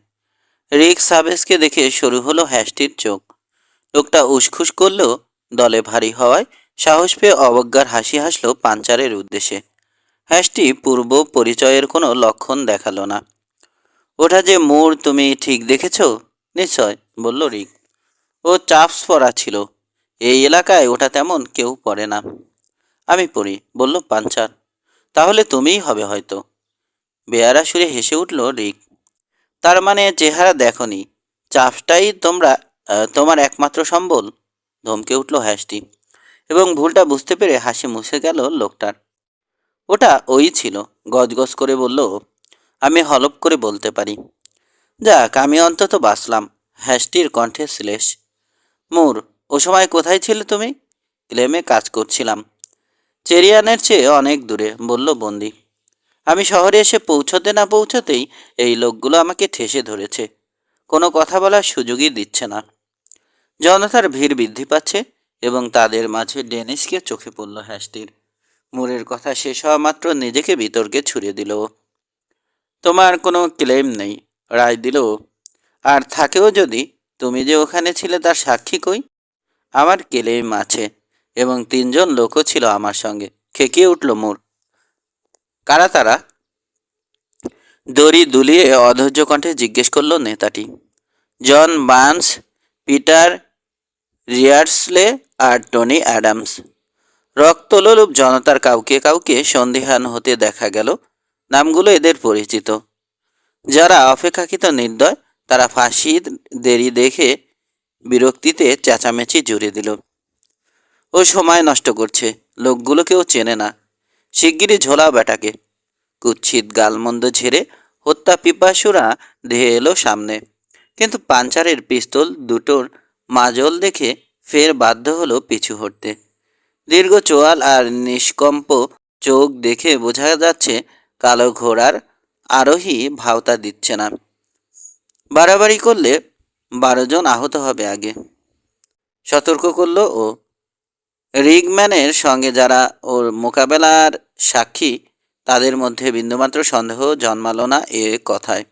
রিক সাবেসকে দেখে শুরু হলো হ্যাস্টির চোখ। লোকটা উসখুস করলেও দলে ভারী হওয়ায় সাহস পেয়ে অবজ্ঞার হাসি হাসল পাঞ্চারের উদ্দেশ্যে। হ্যাস্টি পূর্ব পরিচয়ের কোনো লক্ষণ দেখালো না। ওটা যে মোর, তুমি ঠিক দেখেছ? নিশ্চয়, বলল রিক। ও চাপস পরা ছিল। এই এলাকায় ওটা তেমন কেউ পরে না। আমি পড়ি, বলল পাঞ্চার। তাহলে তুমিই হবে হয়তো। বেয়ারা সুরে হেসে উঠল রিক। তার মানে চেহারা দেখনি, চাপসটাই তোমার একমাত্র সম্বল? ধমকে উঠল হ্যাস্টি, এবং ভুলটা বুঝতে পেরে হাসি মুছে গেল লোকটার। ওটা ওই ছিল, গজগজ করে বলল। আমি হলপ করে বলতে পারি। যাক, আমি অন্তত বাঁচলাম। হ্যাস্টির কণ্ঠে শ্লেষ। মুর, ও সময় কোথায় ছিলে তুমি? ক্লেমে কাজ করছিলাম। চেরিয়ানের চেয়ে অনেক দূরে, বলল বন্দি। আমি শহরে এসে পৌঁছতে না পৌঁছতেই এই লোকগুলো আমাকে ঠেসে ধরেছে। কোনো কথা বলার সুযোগই দিচ্ছে না। জনতার ভিড় বৃদ্ধি পাচ্ছে এবং তাদের মাঝে ডেনিসকে চোখে পড়ল হ্যাস্টির। মুরের কথা শেষ হওয়া মাত্র নিজেকে বিতর্কে ছুড়ে দিল। তোমার কোনো ক্লেম নেই, রায় দিল। আর থাকেও যদি, তুমি যে ওখানে ছিলে তার সাক্ষী কই? আমার ক্লেম আছে, এবং 3জন লোকও ছিল আমার সঙ্গে। খেকিয়ে উঠল মোর। কারা তারা? দড়ি দুলিয়ে অধৈর্য কণ্ঠে জিজ্ঞেস করল নেতাটি। জন বার্নস, পিটার রিয়ার্সলে আর টনি অ্যাডামস। রক্তলোলুপ জনতার কাউকে কাউকে সন্দিহান হতে দেখা গেল। নামগুলো এদের পরিচিত। যারা অপেক্ষাকৃত নির্দয়, তারা ফাঁসির দেরি দেখে বিরক্তিতে চেঁচামেচি জুড়ে দিল। ও সময় নষ্ট করছে, লোকগুলো কেউ চেনে না। শিগগিরই ঝোলাও বেটাকে। কুৎসিত গালমন্দ ঝেড়ে হত্যা পিপাসুরা ধেয়ে এলো সামনে, কিন্তু পাঞ্চারের পিস্তল দুটোর মাজল দেখে ফের বাধ্য হলো পিছু হটতে। দীর্ঘ চোয়াল আর নিষ্কম্প চোখ দেখে বোঝা যাচ্ছে কালো ঘোড়ার আরোহী ভাওতা দিচ্ছে না। বাড়াবাড়ি করলে 12 জন আহত হবে আগে, সতর্ক করল ও। রিগম্যানের সঙ্গে যারা ওর মোকাবেলার সাক্ষী, তাদের মধ্যে বিন্দুমাত্র সন্দেহ জন্মালো না এ কথায়।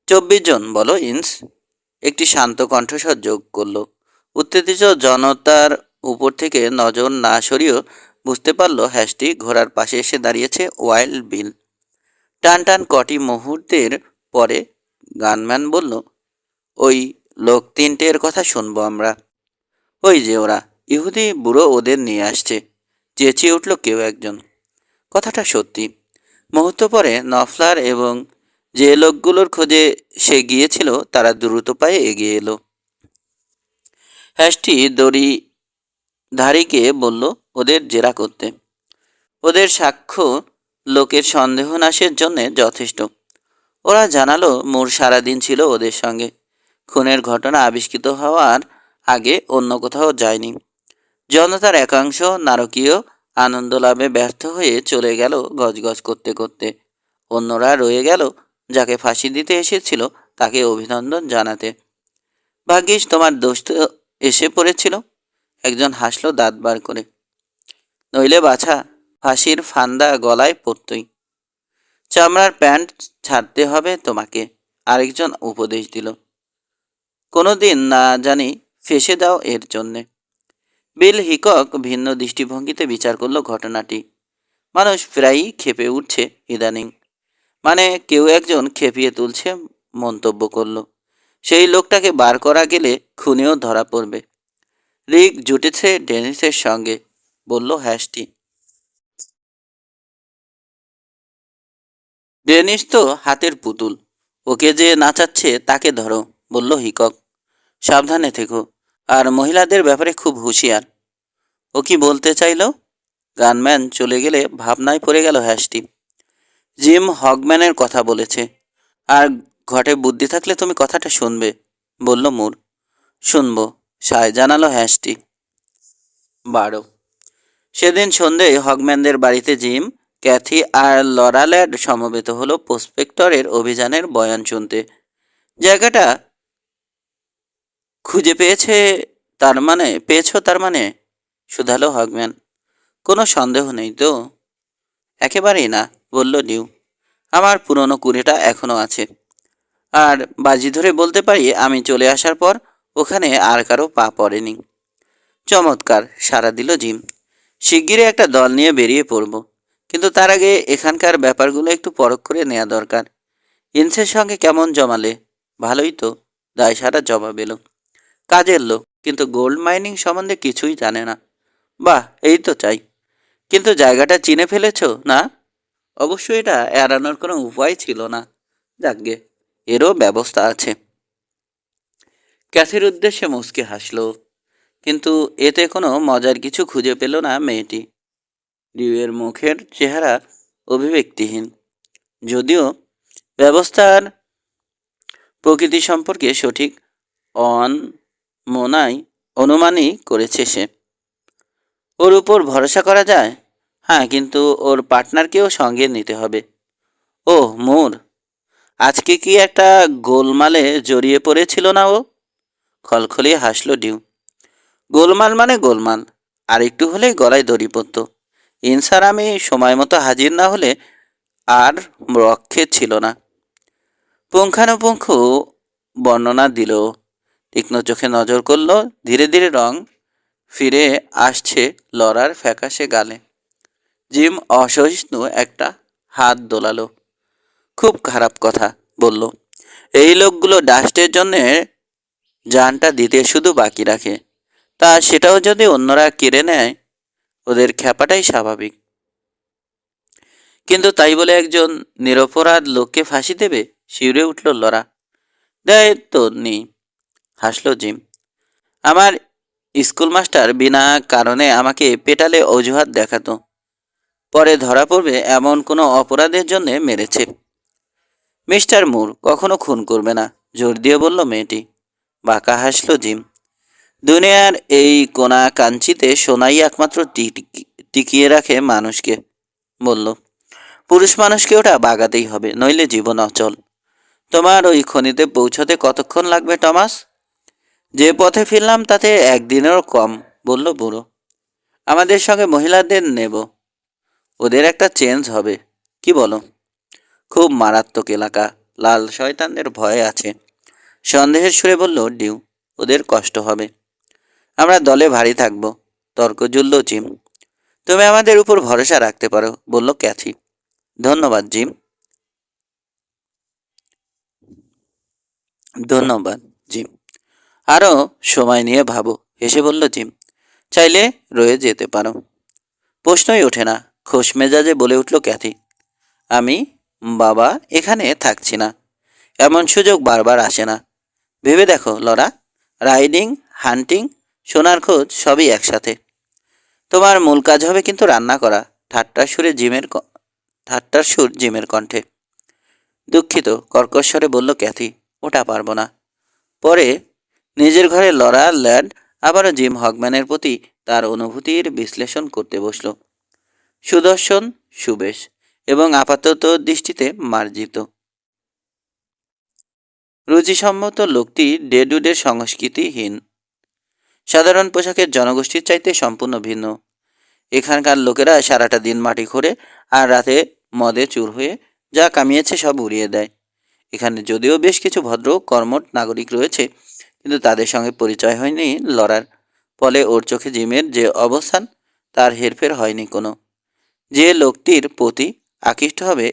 24 জন বলো ইন্স, একটি শান্ত কণ্ঠস্বর যোগ করল। উত্তেজিত জনতার উপর থেকে নজর না সরিয়েও বুঝতে পারল হ্যাশটি ঘোড়ার পাশে এসে দাঁড়িয়েছে ওয়াইল্ড বিল। টান টান কটি মুহূর্তের পরে গানম্যান বলল, ওই লোক তিনটের কথা শুনবো আমরা। ওই যে ওরা, ইহুদি বুড়ো ওদের নিয়ে আসছে, চেঁচিয়ে উঠল কেউ একজন। কথাটা সত্যি। মুহূর্ত পরে নফলার এবং যে লোকগুলোর খোঁজে সে গিয়েছিল তারা দ্রুত পায়ে এগিয়ে এলো। হ্যাশটি দড়ি ধারীকে বলল ওদের জেরা করতে। ওদের সাক্ষ্য লোকের সন্দেহ নাশের জন্যে যথেষ্ট। ওরা জানালো মুর সারাদিন ছিল ওদের সঙ্গে। খুনের ঘটনা আবিষ্কৃত হওয়ার আগে অন্য কোথাও যায়নি। জনতার একাংশ নারকীয় আনন্দ লাভে ব্যর্থ হয়ে চলে গেল গজগজ করতে করতে। অন্যরা রয়ে গেল যাকে ফাঁসি দিতে এসেছিল তাকে অভিনন্দন জানাতে। ভাগ্যিস তোমার দোস্ত এসে পড়েছিল, একজন হাসলো দাঁত বার করে। নইলে বাছা, ফাঁসির ফান্দা গলায় পড়তই। চামড়ার প্যান্ট ছাড়তে হবে তোমাকে, আরেকজন উপদেশ দিল। কোনো দিন না জানি ফেসে দাও এর জন্যে। বিল হিকক ভিন্ন দৃষ্টিভঙ্গিতে বিচার করলো ঘটনাটি। মানুষ প্রায়ই ক্ষেপে উঠছে ইদানিং, মানে কেউ একজন খেপিয়ে তুলছে মন্তব্য করলো। সেই লোকটাকে বার করা গেলে খুনেও ধরা পড়বে। রিক জুটেছে ডেনিসের সঙ্গে, বলল হ্যাশটি। ডেনিস তো হাতের পুতুল, ওকে যে নাচাচ্ছে তাকে ধরো, বলল হিকক। সাবধানে থেকো, আর মহিলাদের ব্যাপারে খুব হুঁশিয়ার। ও কি বলতে চাইল? গানম্যান চলে গেলে ভাবনায় পড়ে গেল হ্যাশটি। জিম হগম্যানের কথা বলেছে, আর ঘটে বুদ্ধি থাকলে তুমি কথাটা শুনবে, বলল মুর। শুনবো, সায় জানালো হ্যাশটি। 12। সেদিন সন্ধ্যেয় হগম্যানদের বাড়িতে জিম, ক্যাথি আর লরাল্যাড সমবেত হলো প্রসপেক্টরের অভিযানের বয়ান শুনতে। জায়গাটা খুঁজে পেয়েছো তার মানে, শুধালো হগম্যান। কোনো সন্দেহ নেই তো? একেবারেই না, বলল নিউ। আমার পুরনো কুড়েটা এখনো আছে, আর বাজি ধরে বলতে পারি আমি চলে আসার পর ওখানে আর কারো পা পড়েনি। চমৎকার, সাড়া দিল জিম। শিগগিরই একটা দল নিয়ে বেরিয়ে পড়ব, কিন্তু তার আগে এখানকার ব্যাপারগুলো একটু পরখ করে নেওয়া দরকার। ইন্সের সঙ্গে কেমন জমালে? ভালোই তো, দায়সারা জবাব এলো। কাজের লোক, কিন্তু গোল্ড মাইনিং সম্বন্ধে কিছুই জানে না। বাহ, এই তো চাই। কিন্তু জায়গাটা চিনে ফেলেছো না? অবশ্যই এটা এড়ানোর কোনো উপায় ছিল না। যাকগে, এরও ব্যবস্থা আছে। ক্যাথির উদ্দেশ্যে মুচকে হাসল, কিন্তু এতে কোনো মজার কিছু খুঁজে পেল না মেয়েটি। ডিউয়ের মুখের চেহারা অভিব্যক্তিহীন, যদিও ব্যবস্থার প্রকৃতি সম্পর্কে সঠিক অনুমানই করেছে সে। ওর উপর ভরসা করা যায়? হ্যাঁ, কিন্তু ওর পার্টনারকেও সঙ্গে নিতে হবে। ও মোর, আজকে কি একটা গোলমালে জড়িয়ে পড়েছিল না ও? খলখলিয়ে হাসল ডিউ। গোলমাল মানে গোলমাল, আর একটু হলেই গলায় দড়ি পড়ত। ইনসার আমি সময় মতো হাজির না হলে আর রক্ষে ছিল না। পুঙ্খানুপুঙ্খ বর্ণনা দিল। তীক্ষ্ণ চোখে নজর করল, ধীরে ধীরে রং ফিরে আসছে লরার ফ্যাকাশে গালে। জিম অসহিষ্ণু একটা হাত দোলালো। খুব খারাপ কথা, বলল। এই লোকগুলো ডাস্টের জন্যে জানটা দিতে শুধু বাকি রাখে, তা সেটাও যদি অন্যরা কেড়ে নেয়, ওদের খ্যাপাটাই স্বাভাবিক। কিন্তু তাই বলে একজন নিরপরাধ লোককে ফাঁসি দেবে? শিউরে উঠল লরা। দেয় তো নেই, হাসল জিম। আমার স্কুল মাস্টার বিনা কারণে আমাকে পেটালে অজুহাত দেখাতো, পরে ধরা পড়বে এমন কোনো অপরাধের জন্য মেরেছে। মিস্টার মুর কখনো খুন করবে না, জোর দিয়ে বলল মেয়েটি। বাঁকা হাসল জিম। দুনিয়ার এই কোনা কাঞ্চিতে সোনাই একমাত্র টিকিয়ে রাখে মানুষকে, বলল। পুরুষ মানুষকে ওটা বাগাতেই হবে, নইলে জীবন অচল। তোমার ওই খনিতে পৌঁছতে কতক্ষণ লাগবে টমাস? যে পথে ফিরলাম তাতে একদিনেরও কম, বলল বুড়ো। আমাদের সঙ্গে মহিলাদের নেব, ওদের একটা চেঞ্জ হবে। কি বলো? খুব মারাত্মক এলাকা, লাল শয়তানদের ভয় আছে। সন্দেহের সুরে বলল ডিউ। ওদের কষ্ট হবে। আমরা দলে ভারী থাকবো। তর্ক জুড়ল জিম। তুমি আমাদের উপর ভরসা রাখতে পারো, বলল ক্যাথি। ধন্যবাদ জিম। ধন্যবাদ জিম। আরও সময় নিয়ে ভাবো, হেসে বলল জিম। চাইলে রয়ে যেতে পারো। প্রশ্নই ওঠে না, খোশ মেজাজে বলে উঠল ক্যাথি। আমি বাবা এখানে থাকছি না। এমন সুযোগ বারবার আসে না। ভেবে দেখো লরা, রাইডিং, হান্টিং, সোনার খোঁজ সবই একসাথে। তোমার মূল কাজ হবে কিন্তু রান্না করা। ঠাট্টার সুর জিমের কণ্ঠে। দুঃখিত, কর্কশ্বরে বলল ক্যাথি। ওটা পারবো না। পরে নিজের ঘরে লরা ল্যাড আবারও জিম হগম্যানের প্রতি তার অনুভূতির বিশ্লেষণ করতে বসল। সুদর্শন, সুবেশ এবং আপাতত দৃষ্টিতে মার্জিত। রুচিসম্মত লোকটি ডেডুডের সংস্কৃতিহীন। সাধারণ পোশাকের জনগোষ্ঠীর চাইতে সম্পূর্ণ ভিন্ন। এখানকার লোকেরা সারাটা দিন মাটি খোঁড়ে আর রাতে মদে চুর হয়ে যা কামিয়েছে সব উড়িয়ে দেয়। এখানে যদিও বেশ কিছু ভদ্র কর্মঠ নাগরিক রয়েছে, কিন্তু তাদের সঙ্গে পরিচয় হয়নি লড়ার। ফলে ওর চোখে জিমের যে অবস্থান, তার হেরফের হয়নি কোনো। যে লোকটির প্রতি আকৃষ্ট হবে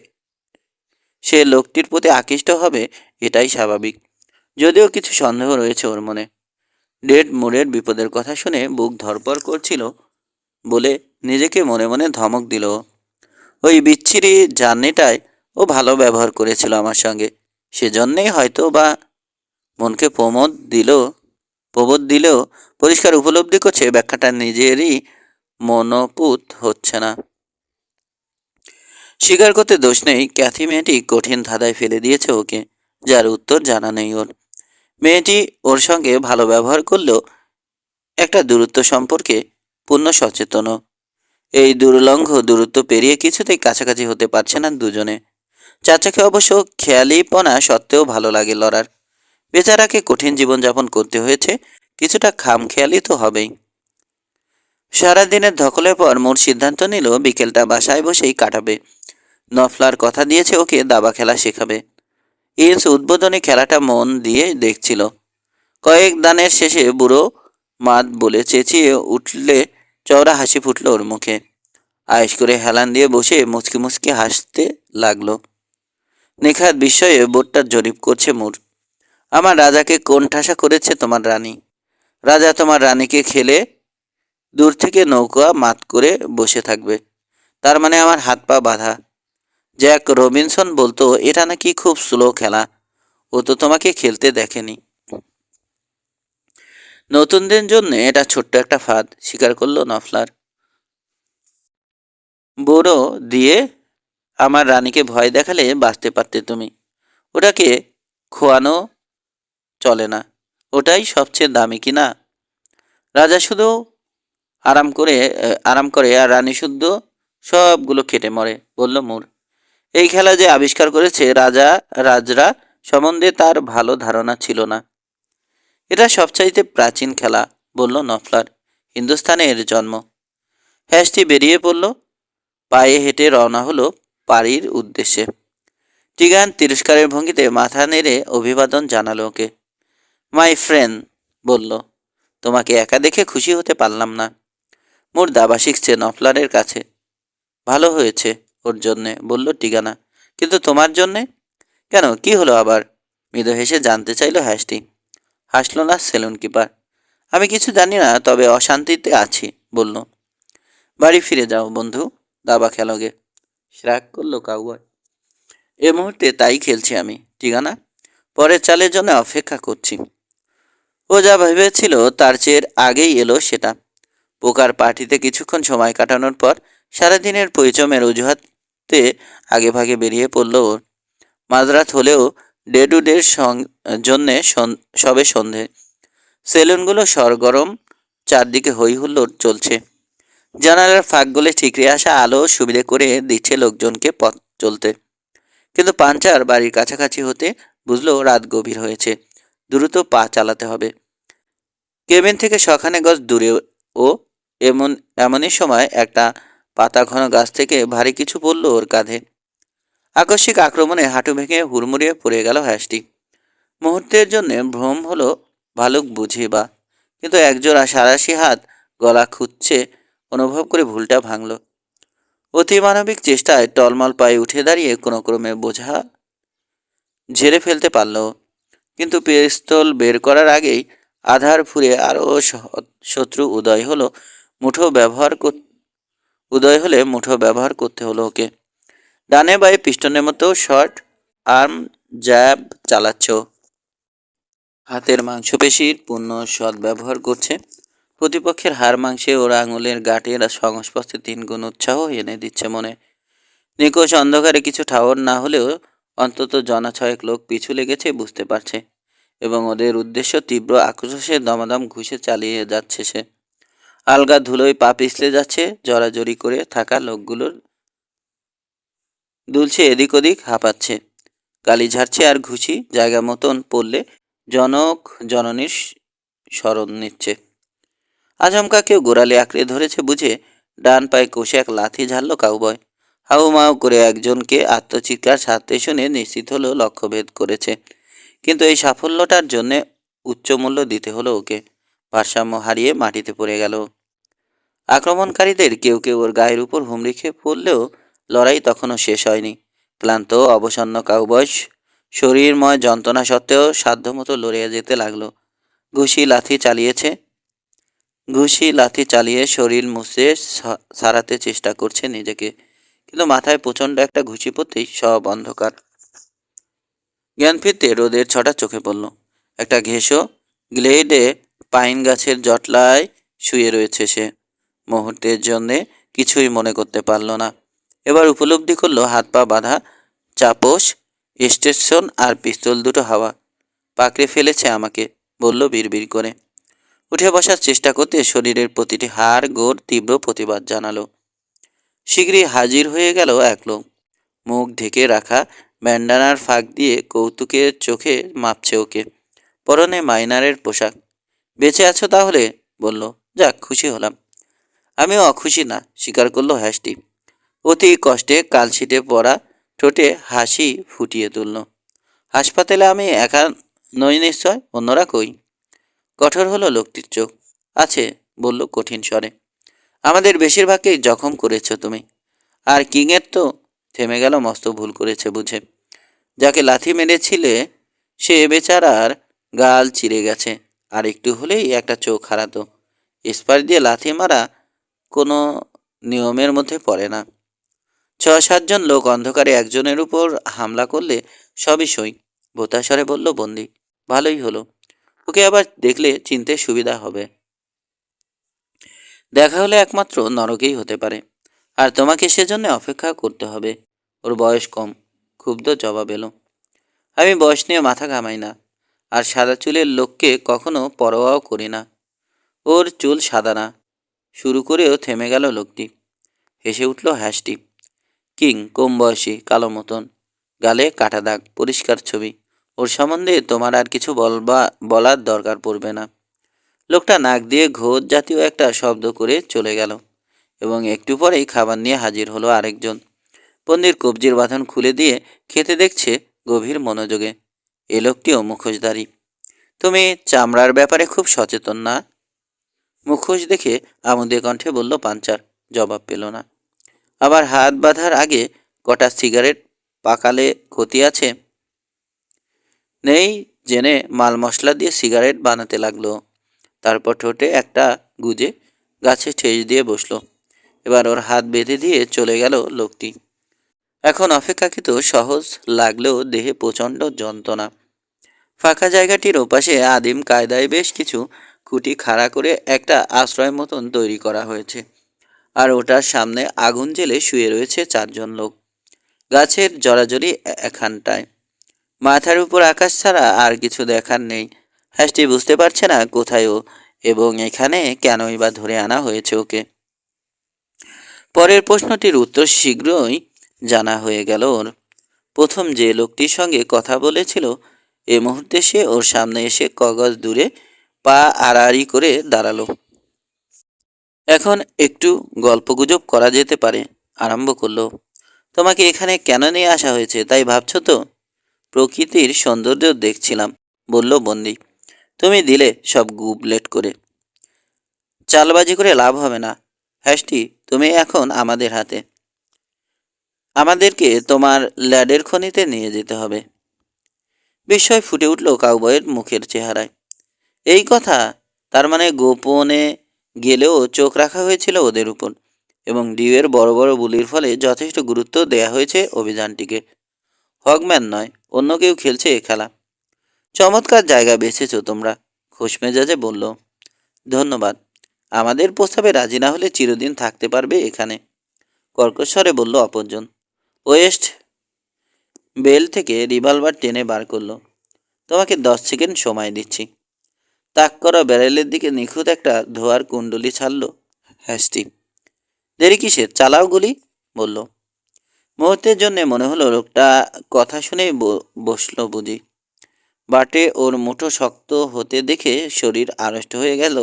সে লোকটির প্রতি আকৃষ্ট হবে, এটাই স্বাভাবিক। যদিও কিছু সন্দেহ রয়েছে ওর মনে। ডেড মুরের বিপদের কথা শুনে বুক ধরপড় করছিল বলে নিজেকে মনে মনে ধমক দিল। ওই বিচ্ছিরি জার্নিটায় ও ভালো ব্যবহার করেছিল আমার সঙ্গে। সেজন্যেই হয়তো বা মনকে প্রবোধ দিলেও পরিষ্কার উপলব্ধি করছে ব্যাখ্যাটা নিজেরই মনোপুত হচ্ছে না। স্বীকার করতে দোষ নেই, ক্যাথি মেয়েটি কঠিন ধাঁধায় ফেলে দিয়েছে ওকে, যার উত্তর জানা নেই ওর। মেয়েটি ওর সঙ্গে ভালো ব্যবহার করলেও একটা দূরত্ব সম্পর্কে পূর্ণ সচেতন। এই দুর্লঙ্ঘ দূরত্ব পেরিয়ে কিছুতেই কাছাকাছি হতে পারছে না দুজনে। চাচাকে অবশ্য খেয়ালিপনা সত্ত্বেও ভালো লাগে লড়ার। বেচারাকে কঠিন জীবনযাপন করতে হয়েছে, কিছুটা খামখেয়ালি তো হবেই। সারাদিনের ধকলের পর মোর সিদ্ধান্ত নিল বিকেলটা বাসায় বসেই কাটাবে। নফলার কথা দিয়েছে ওকে দাবা খেলা শেখাবে। ইন্স উদ্বোধনী খেলাটা মন দিয়ে দেখছিল। কয়েক দানের শেষে বুড়ো মাত বলে চেঁচিয়ে উঠলে চওড়া হাসি ফুটল ওর মুখে। আয়েশ করে হেলান দিয়ে বসে মুচকি মুচকি হাসতে লাগলো। নিখাত বিস্ময়ে বোর্ডটার জরিপ করছে মোর। আমার রাজাকে কোন ঠাসা করেছে তোমার রানী। রাজা তোমার রানীকে খেলে দূর থেকে নৌকা মাত করে বসে থাকবে। তার মানে আমার হাত পা বাঁধা। জ্যাক রবিনসন বলতো এটা নাকি খুব স্লো খেলা। ও তো তোমাকে খেলতে দেখেনি। নতুনদের জন্য এটা ছোট্ট একটা ফাঁদ, স্বীকার করলো নফলার। বুড়ো দিয়ে আমার রানীকে ভয় দেখালে বাঁচতে পারতে তুমি। ওটাকে খোয়ানো চলে না। ওটাই সবচেয়ে দামি কিনা। রাজা শুধু আরাম করে আর রানী শুদ্ধ সবগুলো খেটে মরে, বলল মোর। এই খেলা যে আবিষ্কার করেছে রাজরা সম্বন্ধে তার ভালো ধারণা ছিল না। এটা সবচাইতে প্রাচীন খেলা, বলল নফলার। হিন্দুস্থানে এর জন্ম। হ্যাসটি বেরিয়ে পড়ল। পায়ে হেঁটে রওনা হলো পাড়ির উদ্দেশ্যে। টিগান তিরস্কারের ভঙ্গিতে মাথা নেড়ে অভিবাদন জানালো ওকে। মাই ফ্রেন্ড, বলল। তোমাকে একা দেখে খুশি হতে পারলাম না। মোর দাবা শিখছে নফলারের কাছে। ভালো হয়েছে ওর জন্যে, বলল টিগানা। কিন্তু তোমার জন্যে? কেন, কি হলো আবার? মৃদু হেসে জানতে চাইল হ্যাসটি। হাসল না সেলুন কিপার। আমি কিছু জানি না, তবে অশান্তিতে আছি, বলল। বাড়ি ফিরে যাও বন্ধু, দাবা খেলোগে। রাগ করলো কাউবয়। এ মুহূর্তে তাই খেলছি আমি, ঠিকানা। পরের চালের জন্য অপেক্ষা করছি। ও যা ভেবেছিল তার চেয়ে আগেই এলো সেটা। পোকার পার্টিতে কিছুক্ষণ সময় কাটানোর পর সারাদিনের পরিশ্রমের অজুহাতে আগে ভাগে বেরিয়ে পড়ল ওর। মাঝরাত হলেও ডেডুডের জন্যে সবে সন্ধে। সেলুনগুলো সরগরম, চারদিকে হই হুল্লোড় চলছে। জানালার ফাঁক গলে ঠিকরে আসা আলো সুবিধে করে দিচ্ছে লোকজনকে পথ চলতে। কিন্তু পাঞ্চার বাড়ির কাছাকাছি হতে বুঝলো রাত গভীর হয়েছে। দ্রুত পা চালাতে হবে। কেবিন থেকে শখানে গজ দূরে ও এমনই সময় একটা পাতা ঘন গাছ থেকে ভারী কিছু পড়ল ওর কাঁধে। আকস্মিক আক্রমণে হাঁটু ভেঙে হুড়মুড়িয়ে পড়ে গেল হ্যাসটি। মুহূর্তের জন্য ভ্রম হলো ভালুক বুঝি বা, কিন্তু একজোড়া সাঁড়াশি হাত গলা খুঁজছে অনুভব করে ভুলটা ভাঙল। অতিমানবিক চেষ্টায় টলমল পায়ে উঠে দাঁড়িয়ে কোনো ক্রমে বোঝা ঝেড়ে ফেলতে পারল, কিন্তু পিস্তল বের করার আগেই আধার ফুরে আরও শত্রু উদয় হলে মুঠো ব্যবহার করতে হলো ওকে। ডানে বায়ে পিস্টনের মতো শর্ট আর্ম জ্যাব চালাচ্ছ, হাতের মাংসপেশির পূর্ণ সদ্ব্যবহার করছে। প্রতিপক্ষের হাড় মাংসে ওর আঙুলের গাঁটের সংস্পর্শে 3 গুণ উৎসাহ এনে দিচ্ছে মনে। নিকোষ অন্ধকারে কিছু ঠাওর না হলেও অন্তত জনা ছয়েক লোক পিছু লেগেছে বুঝতে পারছে, এবং ওদের উদ্দেশ্য তীব্র আক্রোশে দমাদম ঘুষে চালিয়ে যাচ্ছে সে। আলগা ধুলোয় পা পিছলে যাচ্ছে, জড়াজড়ি করে থাকা লোকগুলোর দুলছে এদিক ওদিক, হাঁপাচ্ছে, গালি ঝাড়ছে আর ঘুষি জায়গা মতন পড়লে জনক জননীর স্মরণ নিচ্ছে। আচমকা কেউ গোড়ালি আঁকড়ে ধরেছে বুঝে ডান পায়ে কষে এক লাথি ঝাড়ল কাউবয়। হাউমাউ করে একজনকে আত্মচিৎকার ছাড়তে শুনে নিশ্চিত হলো লক্ষ্যভেদ করেছে, কিন্তু এই সাফল্যটার জন্যে উচ্চ মূল্য দিতে হলো ওকে। ভারসাম্য হারিয়ে মাটিতে পড়ে গেল। আক্রমণকারীদের কেউ কেউ ওর গায়ের উপর হুমড়ি খেয়ে পড়লেও লড়াই তখনও শেষ হয়নি। ক্লান্ত অবসন্ন কাউবয় শরীরময় যন্ত্রণা সত্ত্বেও সাধ্যমতো লড়ে যেতে লাগলো। ঘুষি লাথি চালিয়ে শরীর মুছে সারাতে চেষ্টা করছে নিজেকে, কিন্তু মাথায় প্রচণ্ড একটা ঘুষি পড়তেই সব অন্ধকার। জ্ঞান ফিরতে রোদের ছটা চোখে পড়ল। একটা ঘেঁষো গ্লেডে পাইন গাছের জটলায় শুয়ে রয়েছে সে। মুহূর্তের জন্যে কিছুই মনে করতে পারল না। এবার উপলব্ধি করলো হাত পা বাঁধা, চাপোশ, স্টেশন আর পিস্তল দুটো হাওয়া পাকড়ে ফেলেছে আমাকে, বলল বিড়বিড় করে। উঠে বসার চেষ্টা করতে শরীরের প্রতিটি হাড় গোড় তীব্র প্রতিবাদ জানালো। শীঘ্রই হাজির হয়ে গেল এক লোক। মুখ ঢেকে রাখা ব্যান্ডানার ফাঁক দিয়ে কৌতুকের চোখে মাপছে ওকে। পরনে মাইনারের পোশাক। বেঁচে আছো তাহলে, বলল। যাক, খুশি হলাম। আমিও অখুশি না, স্বীকার করলো হ্যাসটি। অতি কষ্টে কালশিটে পড়া ঠোঁটে হাসি ফুটিয়ে তুলল। হাসপাতালে আমি একা নই নিশ্চয়, অন্যরা কই? কঠোর হলো লোকটির চোখ। আছে, বলল কঠিন স্বরে। আমাদের বেশিরভাগকেই জখম করেছ তুমি। আর কিংয়ের তো, থেমে গেল, মস্ত ভুল করেছে বুঝে। যাকে লাথি মেরেছিলে সে বেচারার গাল চিরে গেছে, আর একটু হলেই একটা চোখ হারাতো। স্পার দিয়ে লাথি মারা কোনো নিয়মের মধ্যে পড়ে না। 6-7 জন লোক অন্ধকারে একজনের উপর হামলা করলে সবই সই। ভোতাস্বরে বলল বন্দি। ভালোই হলো, ওকে আবার দেখলে চিনতে সুবিধা হবে। দেখা হলে একমাত্র নরকেই হতে পারে, আর তোমাকে সেজন্য অপেক্ষা করতে হবে। ওর বয়স কম, ক্ষুব্ধ জবাব এলো। আমি বয়স নিয়ে মাথা ঘামাই না, আর সাদা চুলের লোককে কখনো পরোয়াও করি না। ওর চুল সাদা না, শুরু করেও থেমে গেল লোকটি। হেসে উঠল হ্যাসটি। কিং কম বয়সী, কালো মতন, গালে কাটা দাগ, পরিষ্কার ছবি। ওর সম্বন্ধে তোমার আর কিছু বলার দরকার পড়বে না। লোকটা নাক দিয়ে ঘোষ জাতীয় একটা শব্দ করে চলে গেল, এবং একটু পরেই খাবার নিয়ে হাজির হলো আরেকজন। বন্দির কবজির বাঁধন খুলে দিয়ে খেতে দেখছে গভীর মনোযোগে। এ লোকটিও মুখোশধারী। তুমি চামড়ার ব্যাপারে খুব সচেতন না? মুখোশ দেখে আমোদে কণ্ঠে বলল পাঞ্চার। জবাব পেল না। আবার হাত বাঁধার আগে কটা সিগারেট পাকালে ক্ষতি আছে? নেই জেনে মাল মশলা দিয়ে সিগারেট বানাতে লাগলো। তারপর ঠোঁটে একটা গুজে গাছে ঠেস দিয়ে বসলো। এবার ওর হাত বেঁধে দিয়ে চলে গেল লোকটি। এখন অপেক্ষাকৃত সহজ লাগলেও দেহে প্রচণ্ড যন্ত্রণা। ফাঁকা জায়গাটির ওপাশে আদিম কায়দায় বেশ কিছু খুঁটি খাড়া করে একটা আশ্রয় মতন তৈরি করা হয়েছে, আর ওটার সামনে আগুন জ্বেলে শুয়ে রয়েছে 4 জন লোক, গাছের জড়াজড়ি এখানটায়। মাথার উপর আকাশ ছাড়া আর কিছু দেখার নেই। হ্যাসটি বুঝতে পারছে না কোথায় ও, এবং এখানে কেনই বা ধরে আনা হয়েছে ওকে। পরের প্রশ্নটির উত্তর শীঘ্রই জানা হয়ে গেল ওর। প্রথম যে লোকটির সঙ্গে কথা বলেছিল এ মুহূর্তে সে ওর সামনে এসে কগজ দূরে পা আড়াআড়ি করে দাঁড়ালো। এখন একটু গল্পগুজব করা যেতে পারে, আরম্ভ করলো। তোমাকে এখানে কেন নিয়ে আসা হয়েছে তাই ভাবছো তো? প্রকৃতির সৌন্দর্য দেখছিলাম, বলল বন্দি। তুমি দিলে সব গুবলেট করে। চালবাজি করে লাভ হবে না হ্যাস্টি, তুমি এখন আমাদের হাতে। আমাদেরকে তোমার ল্যাডের খনিতে নিয়ে যেতে হবে। বিস্ময় ফুটে উঠল কাউবয়ের মুখের চেহারায়। এই কথা, তার মানে গোপনে গেলেও চোখ রাখা হয়েছিল ওদের উপর, এবং ডিউয়ের বড় বড় বুলির ফলে যথেষ্ট গুরুত্ব দেয়া হয়েছে অভিযানটিকে। হগম্যান নয়, অন্য কেউ খেলছে এ খেলা। চমৎকার জায়গা বেছেছো তোমরা, খোশমেজাজে বলল। ধন্যবাদ। আমাদের প্রস্তাবে রাজি না হলে চিরদিন থাকতে পারবে এখানে, কর্কশ্বরে বলল অপরজন। ওয়েস্ট বেল থেকে রিভলভার টেনে বার করলো। তোমাকে 10 সেকেন্ড সময় দিচ্ছি। তাক করা ব্যারেলের দিকে নিখুঁত একটা ধোয়ার কুণ্ডলি ছাড়ল হ্যাস্টি। দেরি কিসের, চালাও গুলি, বলল। মুহূর্তের জন্য মনে হলো লোকটা কথা শুনেই বসলো বুঝি। বাটে ওর মুঠো শক্ত হতে দেখে শরীর আড়ষ্ট হয়ে গেল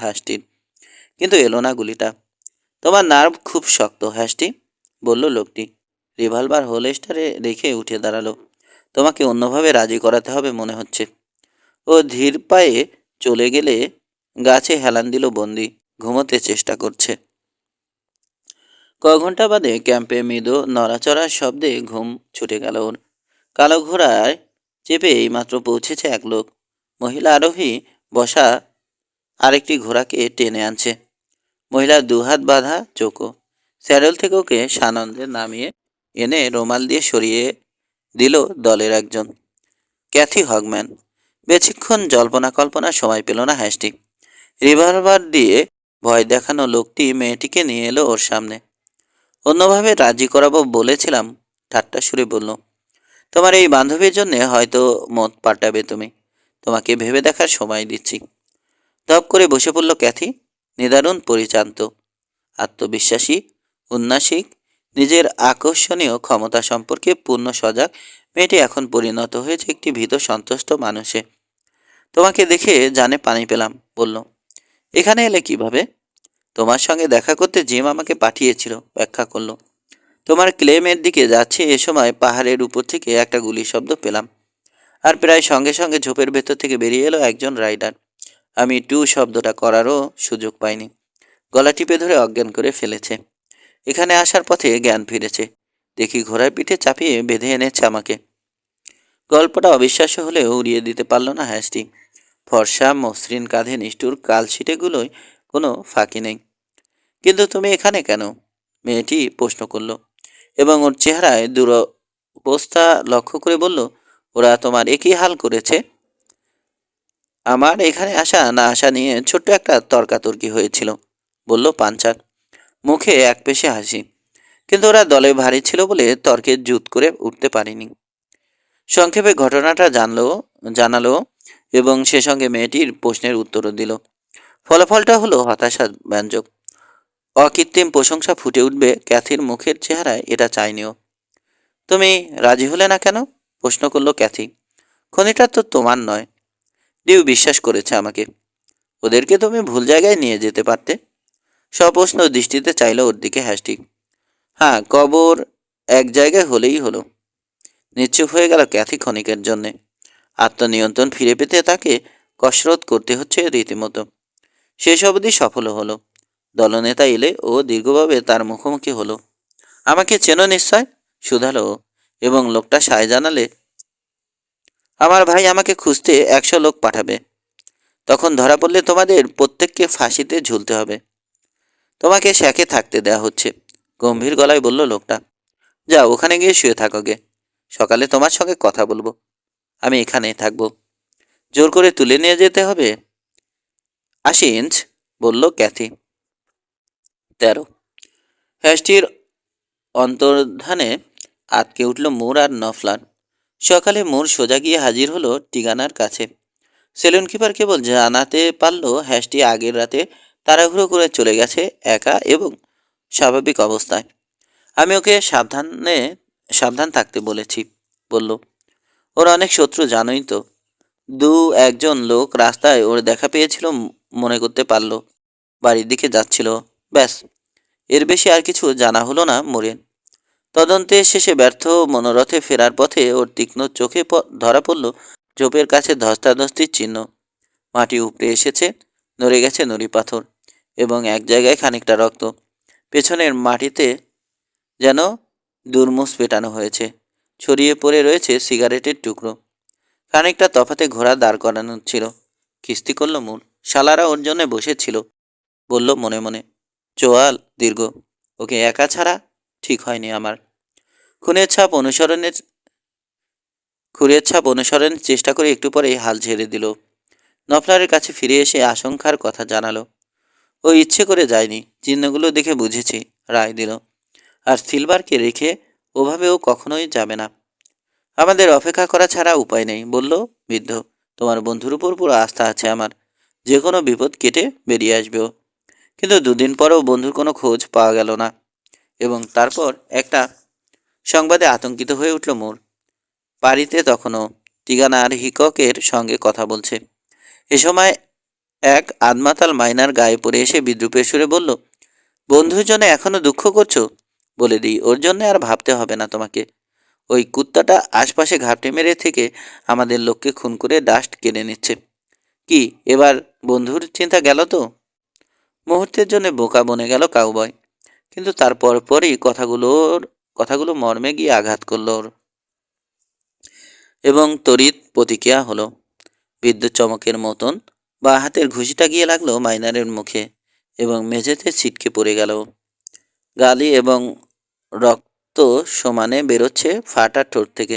হ্যাস্টির, কিন্তু এলো না গুলিটা। তোমার নার্ভ খুব শক্ত হ্যাস্টি, বলল লোকটি। রিভলভার হোলস্টারে রেখে উঠে দাঁড়ালো। তোমাকে অন্যভাবে রাজি করাতে হবে মনে হচ্ছে। ও ধীর পায়ে চলে গেলে গাছে হেলান দিল বন্দি, ঘুমোতে চেষ্টা করছে। ঘন্টা বাদে ক্যাম্পে মৃদু নড়াচড়ার শব্দে ঘুম ছুটে গেল ওর। কালো ঘোড়ায় চেপে এইমাত্র পৌঁছেছে এক লোক। মহিলা আরোহী বসা আরেকটি ঘোড়াকে টেনে আনছে। মহিলার দুহাত বাঁধা চোখো। স্যাডেল থেকে ওকে সানন্দে নামিয়ে এনে রুমাল দিয়ে সরিয়ে দিল দলের একজন, ক্যাথি হগম্যান। বেশিক্ষণ জল্পনা কল্পনার সময় পেল না হ্যাস্টি। রিভলভার দিয়ে ভয় দেখানো লোকটি মেয়েটিকে নিয়ে এলো ওর সামনে। অন্যভাবে রাজি করাবো বলেছিলাম, ঠাট্টা সুরে বলল। তোমার এই বান্ধবীর জন্য হয়তো মত পাল্টাবে তুমি। তোমাকে ভেবে দেখার সময় দিচ্ছি। ধপ করে বসে পড়ল ক্যাথি, নিদারুণ পরিচান্ত, আত্মবিশ্বাসী, উন্নাসিক, নিজের আকর্ষণীয় ক্ষমতা সম্পর্কে পূর্ণ সজাগ মেয়েটি এখন পরিণত হয়েছে একটি ভীত সন্তুষ্ট মানুষে। তোমাকে দেখে জানে পানি পেলাম, বলল। এখানে এলে কিভাবে? তোমার সঙ্গে দেখা করতে জিম আমাকে পাঠিয়েছিল, ব্যাখ্যা করলো। তোমার ক্লেমের দিকে যাচ্ছে এ সময় পাহাড়ের উপর থেকে একটা গুলির শব্দ পেলাম, আর প্রায় সঙ্গে সঙ্গে ঝোপের ভেতর থেকে বেরিয়ে এলো একজন রাইডার। আমি টু শব্দটা করারও সুযোগ পাইনি, গলা টিপে ধরে অজ্ঞান করে ফেলেছে। এখানে আসার পথে জ্ঞান ফিরেছে, দেখি ঘোড়ার পিঠে চাপিয়ে বেঁধে এনেছে আমাকে। গল্পটা অবিশ্বাস্য হলেও উড়িয়ে দিতে পারল না হ্যাস্টি। ফর্সা মসৃণ কাঁধে নিষ্ঠুর কালশিটেগুলোয় কোনো ফাঁকি নেই। কিন্তু তুমি এখানে কেন? মেয়েটি প্রশ্ন করল, এবং ওর চেহারায় দুরবস্থা লক্ষ্য করে বলল, ওরা তোমার একই হাল করেছে। আমার এখানে আসা না আসা নিয়ে ছোট্ট একটা তর্কাতর্কি হয়েছিল, বলল পাঞ্চার, মুখে এক পেশে হাসি। কিন্তু ওরা দলে ভারী ছিল বলে তর্কে জুত করে উঠতে পারিনি। সংক্ষেপে ঘটনাটা জানালো এবং সে সঙ্গে মেয়েটির প্রশ্নের উত্তরও দিল। ফলাফলটা হলো হতাশা ব্যঞ্জক। অকৃত্রিম প্রশংসা ফুটে উঠবে ক্যাথির মুখের চেহারায়, এটা চাইনিও। তুমি রাজি হলে না কেন? প্রশ্ন করলো ক্যাথি। খনিটা তো তোমার নয়। ডিউ বিশ্বাস করেছে আমাকে। ওদেরকে তুমি ভুল জায়গায় নিয়ে যেতে পারতে। সপ্রশ্ন দৃষ্টিতে চাইল ওর দিকে হ্যাস্টিক। হ্যাঁ, কবর এক জায়গায় হলেই হলো। নিশ্চুপ হয়ে গেল ক্যাথি ক্ষণিকের জন্যে। আত্মনিয়ন্ত্রণ ফিরে পেতে তাকে কসরত করতে হচ্ছে রীতিমতো। শেষ অবধি সফল হলো। দলনেতা এলে ও দীর্ঘভাবে তার মুখোমুখি হলো। আমাকে চেনো নিশ্চয়, শুধালো, এবং লোকটা সায় জানালে। আমার ভাই আমাকে খুঁজতে 100 লোক পাঠাবে। তখন ধরা পড়লে তোমাদের প্রত্যেককে ফাঁসিতে ঝুলতে হবে। তোমাকে শ্যাকে থাকতে দেয়া হচ্ছে, গম্ভীর গলায় বলল লোকটা। যাও, ওখানে গিয়ে শুয়ে থাকো গে। সকালে তোমার সঙ্গে কথা বলবো। আমি এখানেই থাকবো। জোর করে তুলে নিয়ে যেতে হবে। 80 ইঞ্চ, বলল ক্যাথি। 13। হ্যাস্টির অন্তর্ধানে আটকে উঠল মুর আর নফলার। সকালে মুর সোজা গিয়ে হাজির হলো ঠিকানার কাছে। সেলুন কিপার কেবল জানাতে পারল হ্যাস্টি আগের রাতে তাড়াহুড়ো করে চলে গেছে একা এবং স্বাভাবিক অবস্থায়। আমি ওকে সাবধান থাকতে বলেছি, বলল। ওর অনেক শত্রু জানোই তো। একজন লোক রাস্তায় ওর দেখা পেয়েছিল, মনে করতে পারলো বাড়ির দিকে যাচ্ছিল। ব্যাস, এর বেশি আর কিছু জানা হলো না মোরের। তদন্তে শেষে ব্যর্থ মনোরথে ফেরার পথে ওর তীক্ষ্ণ চোখে ধরা পড়ল ঝোপের কাছে ধস্তাধস্তির চিহ্ন। মাটি উপড়ে এসেছে, নড়ে গেছে নুড়ি পাথর, এবং এক জায়গায় খানিকটা রক্ত। পেছনের মাটিতে যেন দুর্মুষ পেটানো হয়েছে। ছড়িয়ে পড়ে রয়েছে সিগারেটের টুকরো। খানিকটা তফাতে ঘোড়া দাঁড় করানো ছিল। কিস্তি করল মূল। শালারা ওর জন্য বসেছিল। বলল মনে মনে, চোয়াল দীর্ঘ, ওকে একা ছাড়া ঠিক হয়নি আমার। খুনের ছাপ অনুসরণের খুরের ছাপ অনুসরণের চেষ্টা করে একটু পরেই হাল ছেড়ে দিল। নফলারের কাছে ফিরে এসে আশঙ্কার কথা জানালো। ও ইচ্ছে করে যায়নি, চিহ্নগুলো দেখে বুঝেছি, রায় দিল। আর সিলভারকে রেখে ওভাবে ও কখনোই যাবে না। আমাদের অপেক্ষা করা ছাড়া উপায় নেই, বলল বৃদ্ধ। তোমার বন্ধুর উপর পুরো আস্থা আছে আমার। যে কোনো বিপদ কেটে বেরিয়ে আসবে ও। কিন্তু দুদিন পরেও বন্ধুর কোনো খোঁজ পাওয়া গেল না। এবং তারপর একটা সংবাদে আতঙ্কিত হয়ে উঠল মোর। বাড়িতে তখনও টিগানা আর হিককের সঙ্গে কথা বলছে। এ সময় এক আদমাতাল মাইনার গায়ে পড়ে এসে বিদ্রুপের সুরে বলল, বন্ধুর জন্য এখনো দুঃখ করছো? বলে দিই, ওর জন্য আর ভাবতে হবে না তোমাকে। ওই কুত্তাটা আশপাশে ঘাপটে মেরে থেকে আমাদের লোককে খুন করে ডাস্ট কেড়ে নিচ্ছে। কি এবার বন্ধুর চিন্তা গেল তো? মুহূর্তের জন্য বোকা বনে গেল কাউবয়। কিন্তু তারপর পরই কথাগুলো মর্মে গিয়ে আঘাত করলো ওর, এবং তড়িৎ প্রতিক্রিয়া হলো। বিদ্যুৎ চমকের মতন বা হাতের ঘুষিটা গিয়ে লাগলো মাইনারের মুখে এবং মেঝেতে ছিটকে পড়ে গেল। গালি এবং রক্ত সমানে বেরোচ্ছে ফাটা ঠোঁট থেকে।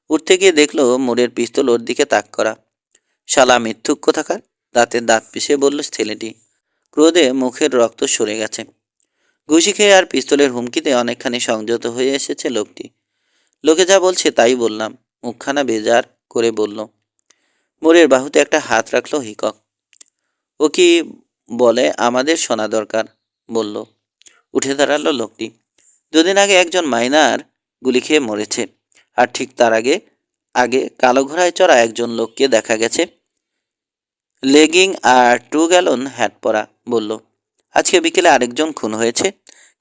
উঠতে গিয়ে দেখলো মোড়ের পিস্তল ওর দিকে তাক করা। শালা মিথ্যুক কোথাকার, দাঁতের দাঁত পিষে বলল ছেলেটি। ক্রোধে মুখের রক্ত সরে গেছে। ঘুষি খেয়ে আর পিস্তলের হুমকিতে অনেকখানি সংযত হয়ে এসেছে লোকটি। লোকে যা বলছে তাই বললাম, মুখখানা বেজার করে বলল। মোড়ের বাহুতে একটা হাত রাখলো হিকক। ও কি বলে আমাদের শোনা দরকার, বলল। উঠে দাঁড়ালো লোকটি। দুদিন আগে একজন মাইনার গুলি খেয়ে মরেছে, আর ঠিক তার আগে আগে কালো ঘোড়ায় চড়া একজন লোককে দেখা গেছে, লেগিং আর 2 গ্যালন হ্যাট পরা, বলল। আজকে বিকেলে আরেকজন খুন হয়েছে,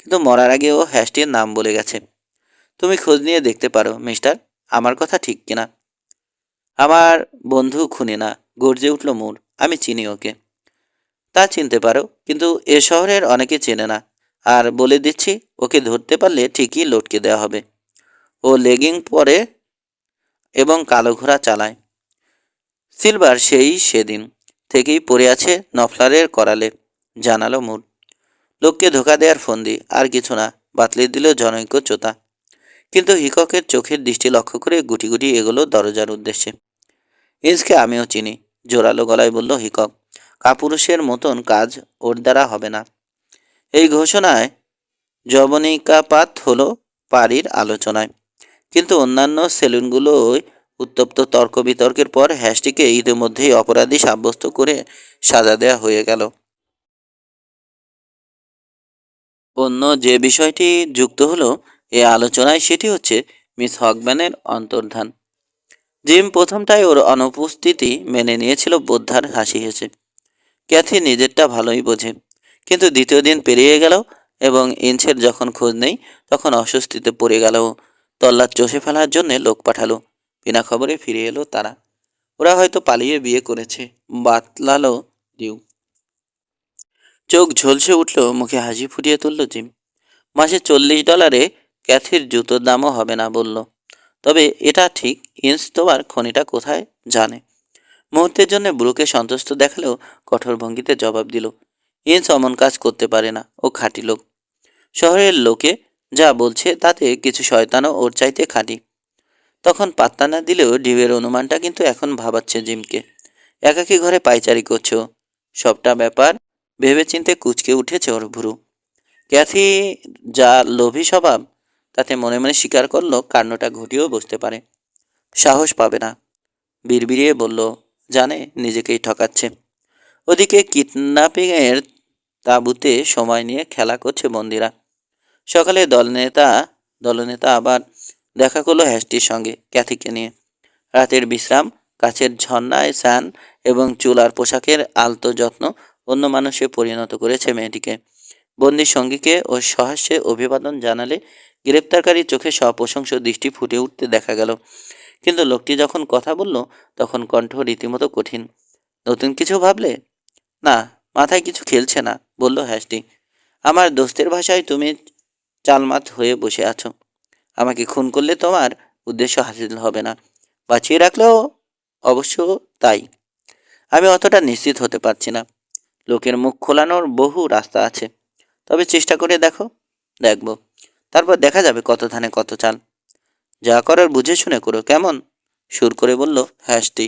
কিন্তু মরার আগে ও হ্যাস্টির নাম বলে গেছে। তুমি খোঁজ নিয়ে দেখতে পারো মিস্টার, আমার কথা ঠিক কিনা। আমার বন্ধু খুনি না, গর্জে উঠল মোর। আমি চিনি ওকে। তা চিনতে পারো, কিন্তু এ শহরের অনেকে চেনে না। আর বলে দিচ্ছি, ওকে ধরতে পারলে ঠিকই লটকে দেওয়া হবে। ও লেগিং পরে এবং কালো ঘোড়া চালায়। সিলভার সেই সেদিন থেকেই পড়ে আছে নফলারের করালে, জানালো মোর। লোককে ধোকা দেওয়ার ফন্দি, আর কিছু না, বাতলে দিল জনৈক চোতা। কিন্তু হিককের চোখের দৃষ্টি লক্ষ্য করে গুটি গুটি এগোলো দরজার উদ্দেশ্যে। ইন্সকে আমিও চিনি, জোরালো গলায় বলল হিকক। কাপুরুষের মতন কাজ ওর দ্বারা হবে না। এই ঘোষণায় জবনিকাপাত হলো পাড়ির আলোচনায়। কিন্তু অন্যান্য সেলুনগুলোয় উত্তপ্ত তর্ক বিতর্কের পর হ্যাশটিকে ইতিমধ্যেই অপরাধী সাব্যস্ত করে সাজা দেওয়া হয়ে গেল। অন্য যে বিষয়টি যুক্ত হলো এ আলোচনায় সেটি হচ্ছে মিস হকম্যানের অন্তর্ধান। জিম প্রথমটায় ওর অনুপস্থিতি মেনে নিয়েছিল বোদ্ধার হাসি হেসে। ক্যাথি নিজেরটা ভালোই বোঝে। কিন্তু দ্বিতীয় দিন পেরিয়ে গেল এবং ইঞ্চের যখন খোঁজ নেই তখন অস্বস্তিতে পড়ে গেল। তল্লাট চষে ফেলার জন্য লোক পাঠালো। বিনা খবরে ফিরে এলো তারা। ওরা হয়তো পালিয়ে বিয়ে করেছে, বাতলালো ডিউ। চোখ ঝলসে উঠল, মুখে হাসি ফুটিয়ে তুলল জিম। মাসে $40 ক্যাথির জুতোর দামও হবে না, বলল। তবে এটা ঠিক, ইন্স তোমার খনিটা কোথায় জানে। মুহূর্তের জন্য ব্রুকে সন্তুষ্ট দেখালেও কঠোর ভঙ্গিতে জবাব দিল, ইন্স অমন কাজ করতে পারে না, ও খাঁটি লোক। শহরের লোকে যা বলছে তাতে কিছু শয়তানও ওর চাইতে খাঁটি। তখন পাত্তা না দিলেও ডিবের অনুমানটা কিন্তু এখন ভাবাচ্ছে জিমকে। একাকী ঘরে পায়চারি করছে ও। সবটা ব্যাপার ভেবেচিন্তে কুঁচকে উঠেছে ওর ভুরু। ক্যাথি যা লোভী স্বভাব তাতে মনে মনে স্বীকার করলো কাণ্ডটা ঘটিয়েও বসতে পারে। সাহস পাবে না, বিড়বিড়িয়ে বলল, জানে নিজেকেই ঠকাচ্ছে। ওদিকে কিডন্যাপিংয়ের তাঁবুতে সময় নিয়ে খেলা করছে বন্দিরা। সকালে দলনেতা আবার দেখা করলো হ্যাস্টির সঙ্গে, ক্যাথিকে নিয়ে। রাতের বিশ্রাম, কাছের ঝর্ণায় স্নান এবং চুল আর পোশাকের আলতো যত্ন অন্য মানুষে পরিণত করেছে মেয়েটিকে। বন্দির সঙ্গীকে ও সহাস্যে অভিবাদন জানালে গ্রেপ্তারকারীর চোখে সপ্রশংস দৃষ্টি ফুটে উঠতে দেখা গেল। কিন্তু লোকটি যখন কথা বলল তখন কণ্ঠ রীতিমতো কঠিন। নতুন কিছু ভাবলে? না, মাথায় কিছু খেলছে না, বলল হ্যাস্টি। আমার দোস্তের ভাষায় তুমি চালমাত হয়ে বসে আছো। আমাকে খুন করলে তোমার উদ্দেশ্য হাসিল হবে না, বাঁচিয়ে রাখলেও অবশ্য তাই। আমি অতটা নিশ্চিত হতে পারছি না। লোকের মুখ খোলানোর বহু রাস্তা আছে, তবে চেষ্টা করে দেখো। দেখব, তারপর দেখা যাবে কত ধানে কত চাল। যা করার বুঝে শুনে করো, কেমন? সুর করে বলল হ্যাস্টি।